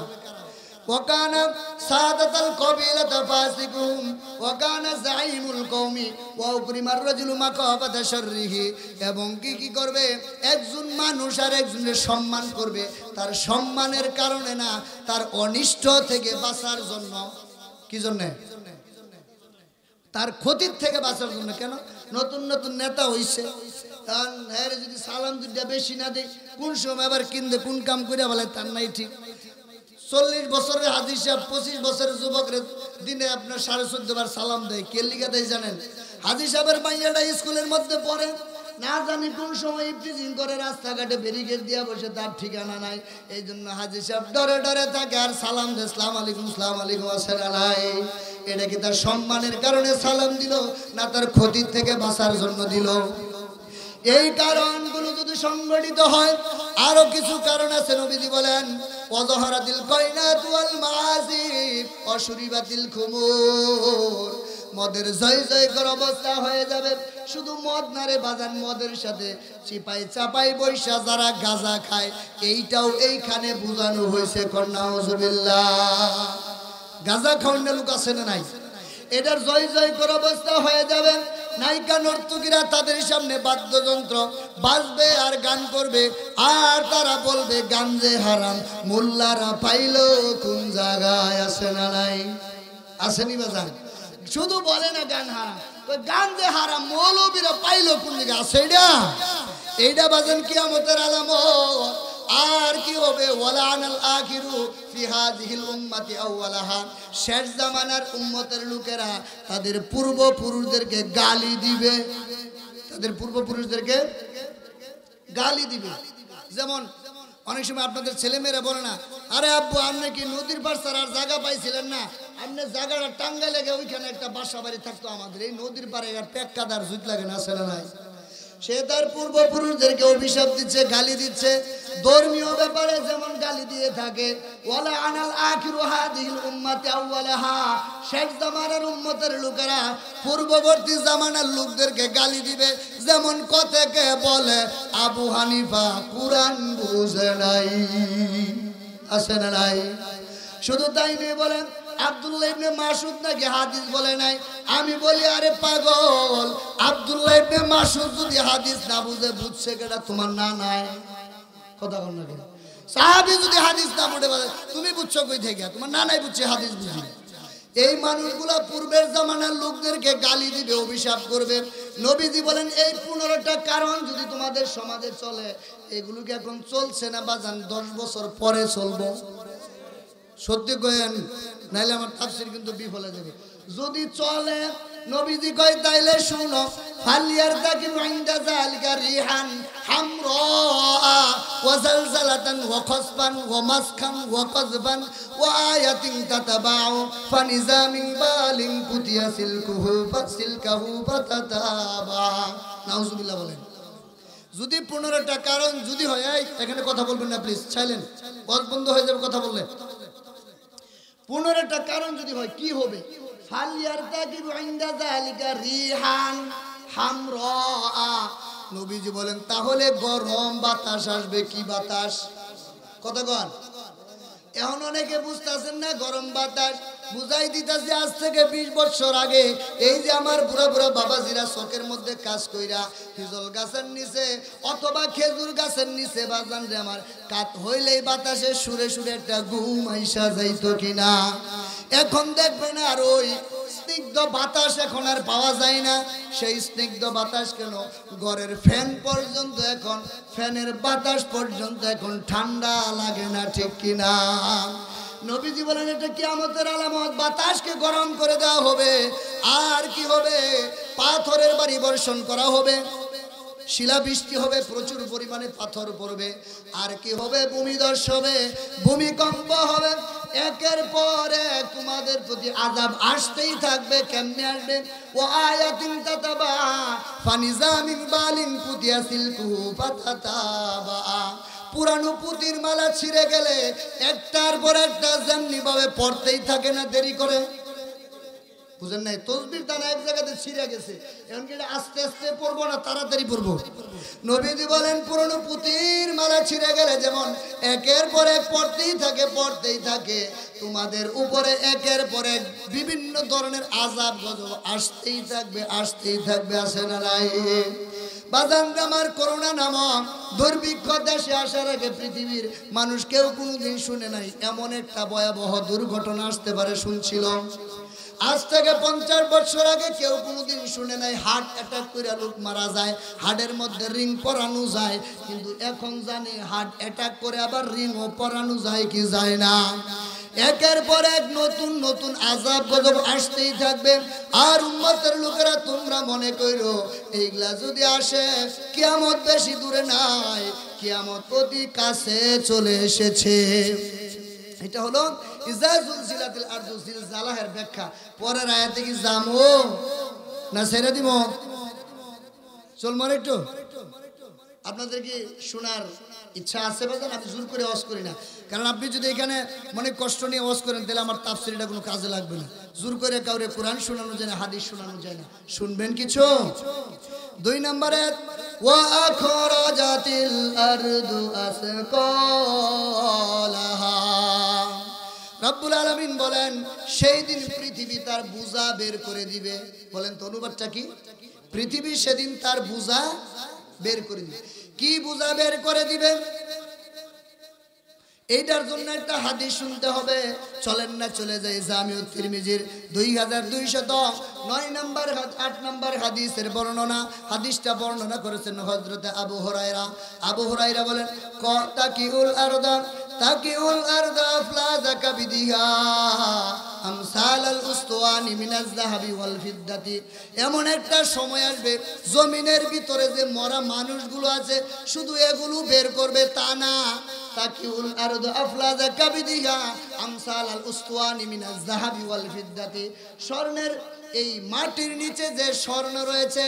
ওয়াকানা সাদাতাল কবিলাতা ফাসিকুহুম ওয়াকানা যাইমুল কওমি ওয়া উকরিমার রাজুলু মাকাবাতা শাররিহি, এবং কি করবে? একজন মানুষ আর একজনের সম্মান করবে, তার সম্মানের কারণে না, তার অনিষ্ট থেকে বাঁচার জন্য। কি জন্য? তার ক্ষতির থেকে বাঁচার জন্য। কেন? নতুন নতুন নেতা হইছে, যদি সালাম দুইটা বেশি না দেয়, কোন সময় আবার কিনতে কোন কাম করে বলে তার নাই ঠিক। 40 বছরের হাজি সাহেব 25 বছরের যুবকের দিনে আপনার 14.5 বার সালাম দেয়। কে লিগা দেয় জানেন? হাজি সাহেবের মাইয়াটা স্কুলের মধ্যে পড়ে, না জানি কোন সময় ইফটিজিং করে, রাস্তাঘাটে ব্যারিকেড দিয়া বসে, তার ঠিকানা নাই। এই জন্য হাজি সাহেব ডরে ডরে থাকে আর সালাম দেয়, আসসালামু আলাইকুম, আসসালামু আলাইকুম, আসসালাম। এটা কি তার সম্মানের কারণে সালাম দিল, না তার ক্ষতির থেকে বাঁচার জন্য দিল? এই কারণগুলো যদি সংগঠিত হয়, আরো কিছু কারণ আছে। নবীজি বলেন, ওয়াযহারাতিল কায়নাতু ওয়াল মাআসিব ওয়াশুরিবাতিল খুমুর, মদের জয় জয়কর অবস্থা হয়ে যাবে। শুধু মদ না রে বাজান, মদের সাথে চিপাই চাপাই বৈশা যারা গাঁজা খায়, এইটাও এইখানে বোঝানো হয়েছে। নাউযুবিল্লাহ। গাঁজা খাওয়ার লোক আছে না নাই? এটার জয় জয়কর অবস্থা হয়ে যাবে। নায়িকা নর্তকীরা তাদের সামনে বাদ্যযন্ত্র বাজবে আর গান করবে, আর তারা বলবে গান যে হারাম, মোল্লারা পাইলো কোন জায়গায়, আছে না নাই? আসেনি বাজান? শুধু বলে না গান হারাম, গান যে হারাম মৌলবীরা পাইলো কোন জায়গায়, আছে? এইটা বাজান কিয়ামতের আলামত। আর কি হবে? ওয়ালানাল আখিরু ফি হাযিহিল উম্মতি আউওয়ালাহা, শেষ জামানার উম্মতের লোকেরা তাদের পূর্বপুরুষদেরকে গালি দিবে, তাদের পূর্বপুরুষদেরকে গালি দিবে। যেমন অনেক সময় আপনাদের ছেলেমেয়েরা বলে না, আরে আব্বু আপনি কি নদীর পার আর জায়গা পাইছিলেন না, আপনি জায়গাটা টাঙ্গা লেগে ওইখানে একটা বাসা বাড়ি থাকতো, আমাদের এই নদীর পারে আর পেক্কাদার জুত লাগে না, আছে না নাই? সে তার পূর্বপুরুষদেরকে অভিশাপ দিচ্ছে, গালি দিচ্ছে। ধর্মীয় ব্যাপারে যেমন গালি দিয়ে থাকে, ওয়ালা আনাল আখিরু হাযিহিল উম্মতি আউওয়ালাহা, শেষ জামানার উম্মতের লোকেরা পূর্ববর্তী জামানার লোকদেরকে গালি দিবে। যেমন কথাকে বলে আবু হানিফা কুরআন বুঝে নাই, আছে না নাই? শুধু তাই নয়, বলেন আব্দুল্লাহ ইবনে মাসউদ নাকি হাদিস বলে নাই। আমি বলি, আরে পাগল, আব্দুল্লাহ ইবনে মাসউদ যদি হাদিস না বুঝে, বুঝছে কেডা? তোমার না নাই? কথা বল না কেন? সাহাবী যদি হাদিস না বুঝে, তুমি বুঝছো কই থেকে? তোমার না নাই বুঝছে, হাদিস বুঝি। এই মানুষগুলা পূর্বের জামানার লোকদেরকে গালি দিবে, অভিশাপ করবে। নবীজি বলেন, এই 15টা কারণ যদি তোমাদের সমাজে চলে, এগুলো কি এখন চলছে না বাজান? 10 বছর পরে চলবো। সত্যি কয়েন, নাইলে আমার তাফসীর কিন্তু বিফলে যাবে। যদি চলে নবীজি কয় তাইলে শুনো ফালিয়ার তাকি ইনদা যালিকা রিহান হামরা ওয়া জালজালাতান ওয়া খাসফান ওয়া মাসখান ওয়া কাযবান ওয়া আয়াতিন তাতাবাউ ফানিজামিন বালিন কুতিয়া সিলকাহু ফাতাতাবা। নাউজুবিল্লাহ বলেন। যদি 15টা কারণ যদি হয়, এখানে কথা বলবেন না প্লিজ, সাইলেন্ট, ওয়াজ বন্ধ হয়ে যাবে কথা বললে। 15টা কারণ যদি হয় কি হবে? ফালিয়ারতাকিবু ইনদা যালিকা রিহান হামরা, নবীজি বলেন তাহলে গরম বাতাস আসবে। কি বাতাস? কতক্ষণ? এখন অনেকে বুঝতেছেন না গরম বাতাস বুঝাই দিতেছে। আজ থেকে 20 বছর আগে এই যে আমার বুড়া বুড়া বাবাজিরা চকের মধ্যে কাজ কইরা হিজল গাছের নিচে অথবা খেজুর গাছের নিচে বাজান রে আমার কাত হইলেই বাতাসে সুরে সুরে একটা ঘুম আইসা যাইতো কিনা। এখন দেখবেন আর ওই স্নিগ্ধ বাতাস এখন আর পাওয়া যায় না। সেই স্নিগ্ধ বাতাস কেন, ঘরের ফ্যান পর্যন্ত এখন, ফ্যানের বাতাস পর্যন্ত এখন ঠান্ডা লাগে না, ঠিক কিনা? নবীজি বলেন এটা কিয়ামতের আলামত। বাতাসকে গরম করে দেওয়া হবে। আর কি হবে? পাথরের বাড়ি বর্ষণ করা হবে, শিলাবৃষ্টি হবে, প্রচুর পরিমাণে পাথর পড়বে। আর কি হবে? ভূমিধস হবে, ভূমিকম্প হবে। একের পর এক তোমাদের প্রতি আযাব আসতেই থাকবে। কেমনে আসবে? ও আয়াতিন তাতাবা ফানিজামিন বালিন কুতিয়া সিলকুহু ফাতাতাবা। পুরানো পুতির মালা ছিঁড়ে গেলে একটার পর একটা যেমনি ভাবে পড়তেই থাকে না দেরি করে। বুঝেন নাই? তসবির দানা এক জায়গাতে ছিঁড়ে গেছে, এখন কি আস্তে আস্তে পড়বো না তাড়াতাড়ি পড়বো? নবীজি বলেন পুরনো পুতির মালা ছিঁড়ে গেলে যেমন একের পর এক পড়তেই থাকে, তোমাদের উপরে একের পর এক বিভিন্ন ধরনের আযাব গজব আসতেই থাকবে। আসে না নাই? বাজান আমার করোনা নামক দুর্ভিক্ষ দেশে আসার আগে পৃথিবীর মানুষ কেউ কোনোদিন শুনে নাই এমন একটা ভয়াবহ দুর্ঘটনা আসতে পারে। শুনছিল আজ থেকে 50 বছর আগে কেউ কোনোদিন শুনে নাই হার্ট অ্যাটাক করে লোক মারা যায়, হার্টের মধ্যে রিং পরানো যায়। কিন্তু এখন জানি হার্ট অ্যাটাক করে আবার রিংও পরানো যায় কি যায় না। একের পর এক নতুন নতুন আযাব গজব আসতেই থাকবে। আর উম্মতের লোকেরা তোমরা মনে করো এইগুলা যদি আসে কিয়ামত বেশি দূরে নাই, কিয়ামত অতি কাছে চলে এসেছে। এটা হলো ইজা জুলজিলাতিল আরদু জিলজালাহের ব্যাখ্যা। পরের আয়াতে কি জামো না ছেড়ে দিব? চলমো একটু। আপনাদের কি শোনার ইচ্ছা আছে? বাজান আমি জোর করে ওয়াজ করি না, কারণ আপনি যদি এখানে মনে কষ্ট নিয়ে ওয়াজ করেন তাহলে আমার তাফসীরটা কোনো কাজে লাগবে না। জোর করে কাউরে কোরআন শোনানো যায় না, হাদিস শোনানো যায় না। শুনবেন কিছু? 2 নম্বরে ওয়া আখরাজাতিল আরদু আসকালাহা, রব্বুল আলামিন বলেন সেই দিন পৃথিবী তার বোঝা বের করে দিবে। বলেন তো অনুবাদটা কি? পৃথিবী সেদিন তার বোঝা বের করে দিবে। কি বোঝা বের করে দিবে? এইটার জন্য একটা হাদিস শুনতে হবে। চলেন না চলে যাই জামিউত তিরমিজির 2209 নম্বর 8 নম্বর হাদিসের বর্ণনা। হাদিসটা বর্ণনা করেছেন হযরতে আবু হুরায়রা। আবু হুরায়রা বলেন তাকিউল আরদা আফলাজাকা বিদিহা আমসালাল উসওয়ানি মিনাজ যাহাবি ওয়াল ফিদ্দাতি। এমন একটা সময় আসবে জমিনের ভিতরে যে মরা মানুষগুলো আছে শুধু এগুলো বের করবে তা না। তাকিউল আরদু আফলাজাকা বিদিহা আমসালাল উসওয়ানি মিনাজ যাহাবি ওয়াল ফিদ্দাতি। স্বর্ণের এই মাটির নিচে যে স্বর্ণ রয়েছে,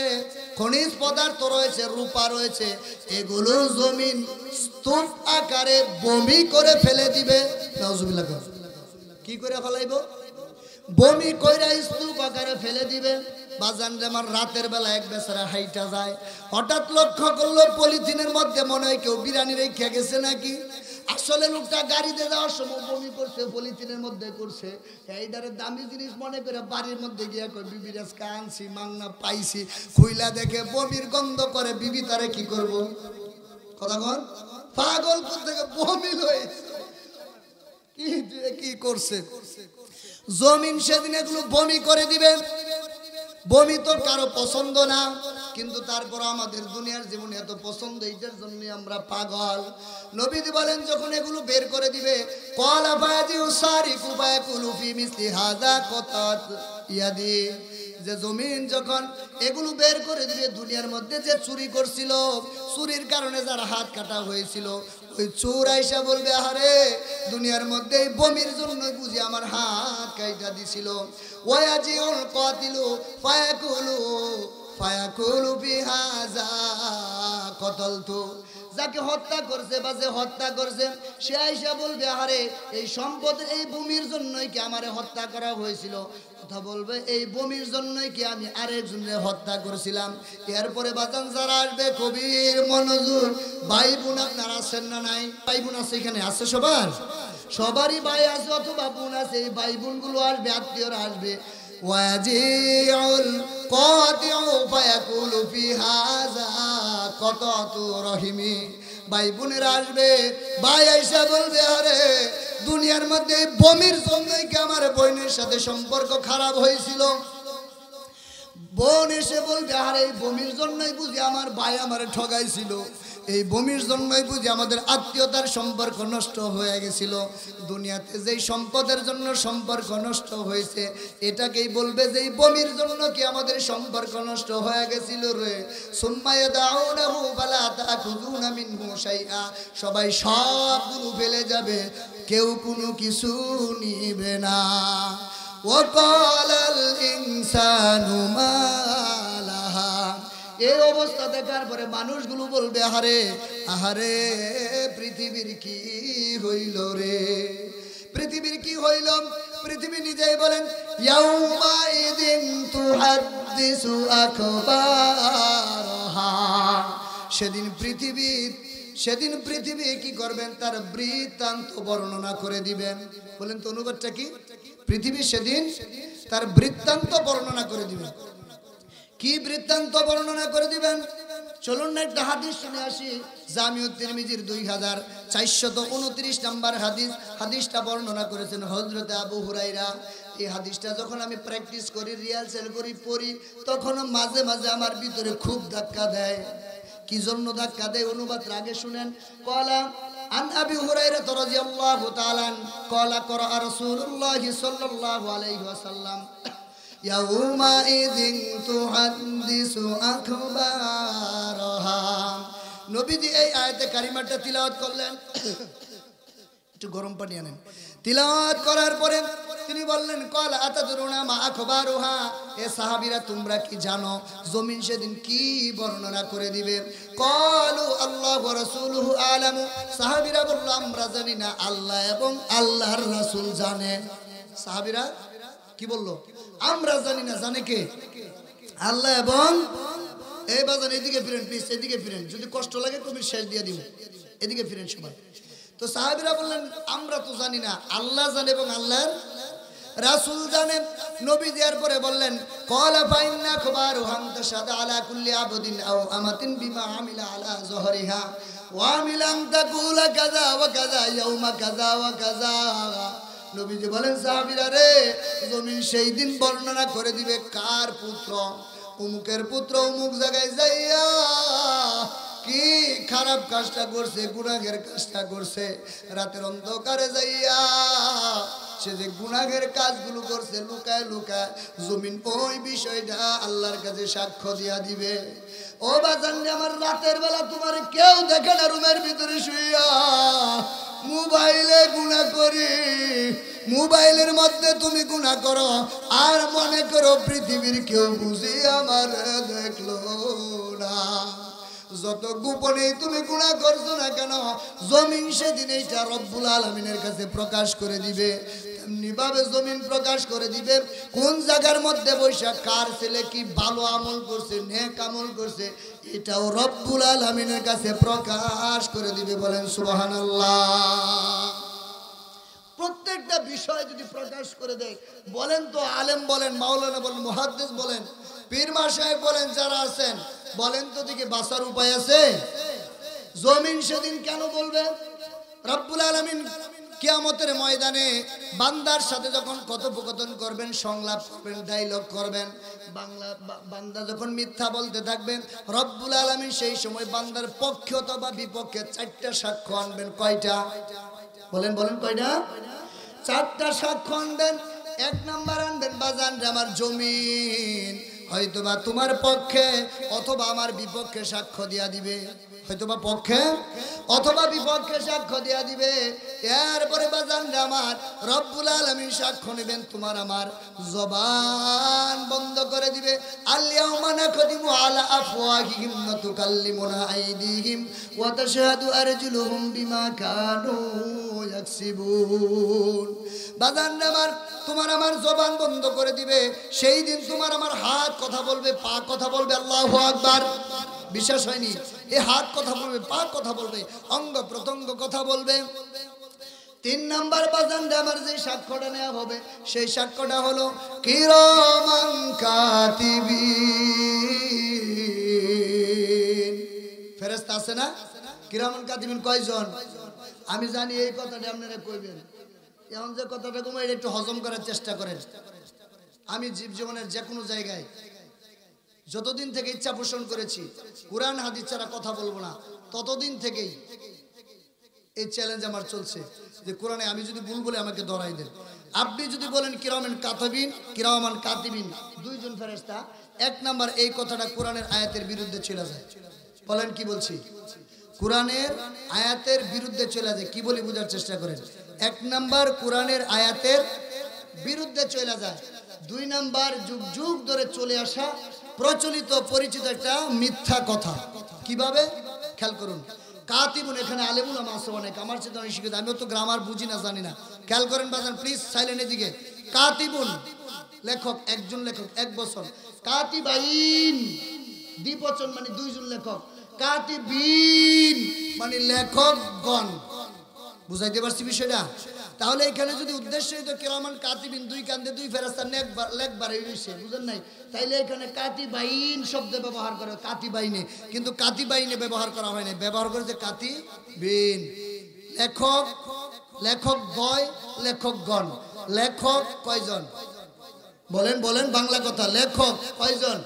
খনিজ পদার্থ রয়েছে, রূপা রয়েছে, এগুলো জমিন স্তূপ আকারে বমি করে ফেলে দিবে। নাউজুবিল্লাহ। কি করে ফেলাইব? বমি কইরা স্তূপ আকারে ফেলে দিবে। বাজান আমার রাতের বেলা এক বেচারা হাইটা যায়, হঠাৎ লক্ষ্য করলো পলিথিনের মধ্যে মনে হয় কেউ বিরিয়ানি রেখে গেছে নাকি। আসলে লোকটা গাড়িতে যাওয়ার সময় বমি করছে, পলিথিনের মধ্যে করছে। এইটারে দামি জিনিস মনে করে বাড়ির মধ্যে গিয়ে কই বিবি আজকে আনছি মাংনা পাইছি, খুইলা দেখে বমির গন্ধ করে। বিবি তারে কি করব? কথা কন, পাগল থেকে বমি হয়েছে। কি করছে? জমিন সেদিন এগুলো বমি করে দিবে। বমি তো কারো পছন্দ না, কিন্তু তারপর আমাদের দুনিয়ার জীবনে এত পছন্দ, এইটার জন্য আমরা পাগল। নবীজি বলেন যখন এগুলো বের করে দিবে, ক্বালা ফায়াজিউ সারিকু ফায়াকুলু ফি মিসলি হাযা কতাত ইয়াদি, যে জমিন যখন এগুলো বের করে দিবে, দুনিয়ার মধ্যে যে চুরি করছিল, চুরির কারণে যার হাত কাটা হয়েছিল, ওই চোর আইসা বলবে, আরে দুনিয়ার মধ্যে বমির জন্য বুঝি আমার হাত কাইটা দিছিল। ওয়াজিউল কাতিলু ফায়াকুলু বিহাযা কতালতু, যাকে হত্যা করছে বা যে হত্যা করছে সে আইসা বলবে, আরে এই সম্পদের এই ভূমির জন্যই কি আমারে হত্যা করা হয়েছিল, কথা বলবে এই ভূমির জন্যই কি আমি আরেকজনের হত্যা করেছিলাম। এরপরে বাজান যারা আসবে, কবির মনোযোগ, ভাই বোন আপনারা আছেন না নাই? ভাই বোন আছে, এখানে আছে সবারই ভাই আছে অথবা বোন আছে। এই ভাই বোনগুলো আসবে, আত্মীয়রা আসবে। ওয়াজিউল কাতিউ ফায়াকুলু ফি হাযা কতাতু রহিমি, ভাই বোনেরা আসবে, ভাই আইসা বলবে, আরে দুনিয়ার মধ্যে বমির জন্যই কি আমার বোনের সাথে সম্পর্ক খারাপ হয়েছিল। বোন এসে বলবে, আরে এই বমির জন্যই বুঝি আমার ভাই আমারে ঠগাইছিল, এই বমির জন্যই বুঝি আমাদের আত্মীয়তার সম্পর্ক নষ্ট হয়ে গেছিল। দুনিয়াতে যেই সম্পদের জন্য সম্পর্ক নষ্ট হয়েছে, এটাকেই বলবে যে এই বমির জন্য কি আমাদের সম্পর্ক নষ্ট হয়ে গেছিল রে। সুম্মা ইয়াদাউনাহু ফালা তাখুযুনা মিনহু শাইআ, সবাই সবগুলো ফেলে যাবে, কেউ কোনো কিছু নিবে না। ওয়াকালাল ইনসানু মা লাহা, এই অবস্থা দেখার পরে মানুষগুলো বলবে, আহারে পৃথিবীর কি হইল রে, পৃথিবীর কি হইল। পৃথিবী নিজেই বলেন, ইয়াউমা ইদিন তুহাদ্দিসু আখবারহা, সেদিন পৃথিবী কি করবেন, তার বৃত্তান্ত বর্ণনা করে দিবেন। বলেন তো অনুবাদটা কি? পৃথিবী সেদিন তার বৃত্তান্ত বর্ণনা করে দিবেন। কি বৃত্তান্ত বর্ণনা করে দিবেন? চলুন না একটা হাদিস শুনে আসি। জামিউত তিরমিজির 2429 নম্বর হাদিস। হাদিসটা বর্ণনা করেছেন হযরত আবু হুরায়রা। এই হাদিসটা যখন আমি প্র্যাকটিস করি, রিহার্সাল করি, পড়ি, তখন মাঝে মাঝে আমার ভিতরে খুব ধাক্কা দেয়। কি জন্য ধাক্কা দেয়? অনুবাদ আগে শুনেন। ক্বালা আন আবি হুরায়রা রাদিয়াল্লাহু তাআলা ক্বালা ক্বারা রাসূলুল্লাহ সাল্লাল্লাহু আলাইহি ওয়াসাল্লাম ইয়াউমা ইযিন তুহাদ্দিসু আখবারহা। নবীজি এই আয়াতে কারিমাটা তিলাওয়াত করলেন। একটু গরম পানি আনেন। তিলাওয়াত করার পরে তিনি বললেন, ক্বালা আতাদরুনা মা আখবারুহা, এ সাহাবীরা তোমরা কি জানো জমিন সেদিন কি বর্ণনা করে দিবে? ক্বালু আল্লাহু ওয়া রাসূলুহু আলামু, সাহাবীরা বলল আমরা জানি না, আল্লাহ এবং আল্লাহর রাসূল জানে। সাহাবীরা কি বলল? আমরা জানি না, জানে কে? আল্লাহ এবং এই বাজান এদিকে ফিরেন প্লিজ, এদিকে ফিরেন, যদি কষ্ট লাগে তুমি শেষ দিয়ে দিব, এদিকে ফিরেন সবাই। তো সাহাবীরা বললেন আমরা তো জানি না, আল্লাহ জানে এবং আল্লাহর রাসূল জানেন। নবী দেওয়ার পরে বললেন, ক্বালা ফাইন্না আখবারুহা তাশহাদু আলা কুল্লি আবদিন আও আমাতিন বিমা আমিলা আলা যহরিহা ওয়া আমিলাম তাকুলা কাযা ওয়া কাযা ইয়াউমা কাযা ওয়া কাযা। নবীজি বলেন, সাহাবীরা রে, জমিন সেই দিন বর্ণনা করে দিবে কার পুত্র, অমুকের পুত্র অমুক জায়গায় যাইয়া কি খারাপ কাজটা করছে, গুনাহের কাজটা করছে, রাতের অন্ধকারে যাইয়া সে যে গুনাহের কাজগুলো করছে লুকায় লুকায়, জমিন ওই বিষয়টা আল্লাহর কাছে সাক্ষ্য দিয়া দিবে। ও বাজান, আমার রাতের বেলা তোমার কেউ দেখে না, রুমের ভিতরে শুইয়া মোবাইলে গুনাহ করি, মোবাইলের মধ্যে তুমি গুনাহ করো আর মনে করো পৃথিবীর কেউ বুঝি আমার দেখলো না। যত গোপনে তুমি গুনাহ করছো না কেন, জমিন সেদিন এইটা রব্বুল আলামিনের কাছে প্রকাশ করে দিবে। তেমনি ভাবে জমিন প্রকাশ করে দিবে কোন জায়গার মধ্যে বৈশা কার ছেলে কি ভালো আমল করছে, নেক আমল করছে, এটাও রব্বুল আলামিনের কাছে প্রকাশ করে দিবে। বলেন সুবহানাল্লাহ। প্রত্যেকটা বিষয় যদি প্রকাশ করে দেয়, বলেন তো আলেম বলেন, মাওলানা বলেন, মুহাদ্দিস বলেন, পীর মাশায়েখ বলেন, যারা আছেন বলেন তো দিকে বাঁচার উপায় আছে? জমিন সেদিন কেন বলবে? রব্বুল আলামিন কিয়ামতের ময়দানে বান্দার সাথে যখন কথোপকথন করবেন, সংলাপ করবেন, ডায়লগ করবেন, বান্দা যখন মিথ্যা বলতে থাকবেন, রব্বুল আলামিন সেই সময় বান্দার পক্ষে অথবা বিপক্ষে 4টা সাক্ষ্য আনবেন। কয়টা বলেন কয়টা? 4টা সাক্ষ্য আনবেন। 1 নাম্বার আনবেন বাজান আমার জমিন হয়তোবা তোমার পক্ষে অথবা আমার বিপক্ষে সাক্ষ্য দিয়া দিবে, হয়তোবা পক্ষে অথবা বিপক্ষে সাক্ষ্য দিয়া দিবে। এরপরে বাজান আমার রব্বুল আলামিন সাক্ষ্য নেবেন, তোমার আমার জবান বন্ধ করে দিবে। আল-ইয়াউমা নাখতিমু আলা আফওয়াহিহিম ওয়া তুকাল্লিমুনা আইদিহিম ওয়া তাশহাদু আরজুলুহুম বিমা কানু ইয়াকসিবুন। বাজান আমার তোমার আমার জবান বন্ধ করে দিবে। সেই দিন তোমার আমার হাত কথা বলবে, পা কথা বলবে। আল্লাহু আকবার। বিশ্বাস হয়নি? এই হাত কথা বলবে, পা কথা বলবে, অঙ্গ প্রত্যঙ্গ কথা বলবে। 3 নাম্বার বাজান আমার যে সাক্ষ্যটা নেওয়া হবে সেই সাক্ষ্যটা হলো কিরামান কাতিবিন। ফেরেশতা আছে না? কিরামান কাতিবিন কয়জন? আমি জানি এই কথাটা আপনারা কইবেন। এখন যে কথাটা কম এটা একটু হজম করার চেষ্টা করেন। আমি জীবনের যে কোনো জায়গায় যতদিন থেকে ইচ্ছা পোষণ করেছি কোরআন হাদিস ছাড়া কথা বলবো না, ততদিন থেকেই এই চ্যালেঞ্জ আমার চলছে যে কোরআনে আমি যদি ভুল বলে আমাকে ধরাই দেন। আপনি যদি বলেন কিরামান কাতিবিন 2 জন ফেরেশতা, 1 নাম্বার এই কথাটা কোরআনের আয়াতের বিরুদ্ধে চলে যায়। বলেন কি বলছি? কোরআনের আয়াতের বিরুদ্ধে চলে যায়। কি বলি বোঝার চেষ্টা করেন। 1 নাম্বার কোরআনের আয়াতের বিরুদ্ধে চলে যায়। 2 নাম্বার যুগ যুগ ধরে চলে আসা প্রচলিত পরিচিত একটা মিথ্যা কথা। কিভাবে? খেয়াল করুন। কাতিবুন, এখানে আলেম উলামা আছে অনেক, আমার চেয়ে অনেক শিক্ষিত, আমিও তো গ্রামার বুঝি না, জানি না। খেয়াল করেন বাজান প্লিজ, সাইলেন্টের দিকে। কাতিবুন লেখক, একজন লেখক, 1 বছর। কাতিবাইন দ্বিবচন মানে 2 জন লেখক। কাতিবিন মানে লেখকগণ। বুঝাইতে পারছি বিষয়টা? তাহলে এখানে যদি উদ্দেশ্য হইতো কিরামান কাতিবিন 2 কান্দে 2 ফেরেশতা লেখবার হইছে, বুঝেন নাই? তাইলে এখানে কাতিবাইন শব্দ ব্যবহার করে, কাতিবাইনে, কিন্তু কাতিবাইনে ব্যবহার করা হয় না, ব্যবহার করেছে কাতিবিন। লেখক, লেখকদ্বয়, লেখকগণ। লেখক কয়জন? বলেন বাংলা কথা। লেখক কয়জন?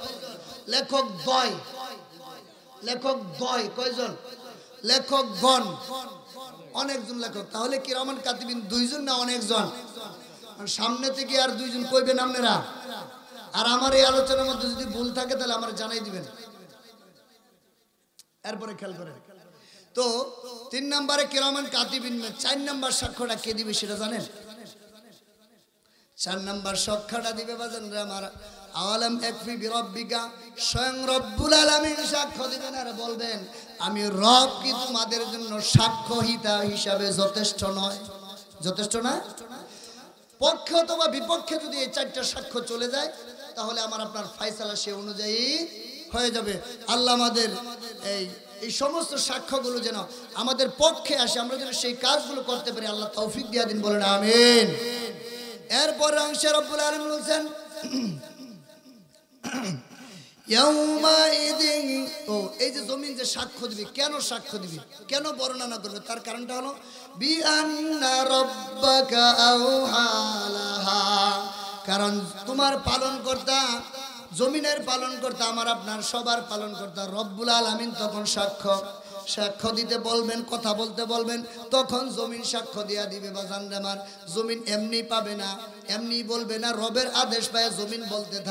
লেখকদ্বয় কয়জন? লেখকগণ অনেকজন লেখক। তাহলে কিরামান কাতিবিন 2 জন না অনেকজন? সামনে থেকে আর 2 জন কইবেন আপনারা। আর আমার এই আলোচনার মধ্যে যদি ভুল থাকে তাহলে আমার জানাই দিবেন। এরপরে খেয়াল করেন তো 3 নম্বরে কিরামান কাতিবিন। 4 নম্বর সাক্ষ্যটা কে দিবে সেটা জানেন? 4 নম্বর সাক্ষ্যটা দিবে বাজান আমার আলাম একফি বিরাব্বিকা, স্বয়ং রব্বুল আলামিন সাক্ষ্য দিবেন আর বলবেন আমি রব কি তোমাদের জন্য সাক্ষ্যহিতা হিসাবে যথেষ্ট নয়? যথেষ্ট না? পক্ষে অথবা বিপক্ষে যদি এই 4টা সাক্ষ্য চলে যায় তাহলে আমার আপনার ফয়সালা সে অনুযায়ী হয়ে যাবে। আল্লাহ আমাদের এই সমস্ত সাক্ষ্যগুলো যেন আমাদের পক্ষে আসে, আমরা যেন সেই কাজগুলো করতে পারি, আল্লাহ তৌফিক দিয়া দিন, বলেন আমিন। এরপর অংশে রব্বুল আলামিন বলছেন এই যে জমিন যে সাক্ষ্য দিবে, কেন সাক্ষ্য দিবে, কেন বর্ণনা করবে, তার কারণটা হলো বিআন্না রাব্বাকা আওহালাহা, কারণ তোমার পালনকর্তা, জমিনের পালনকর্তা, আমার আপনার সবার পালনকর্তা রব্বুল আলামিন তখন সাক্ষ্য দিতে বলবেন, কথা বলতে বলবেন, তখন জমিন সাক্ষ্য দিয়া দিবে। বাজান আমার জমিন এমনি পাবে না, এমনি বলবে না, রবের আদেশ পায় জমিন বলতে থাকে।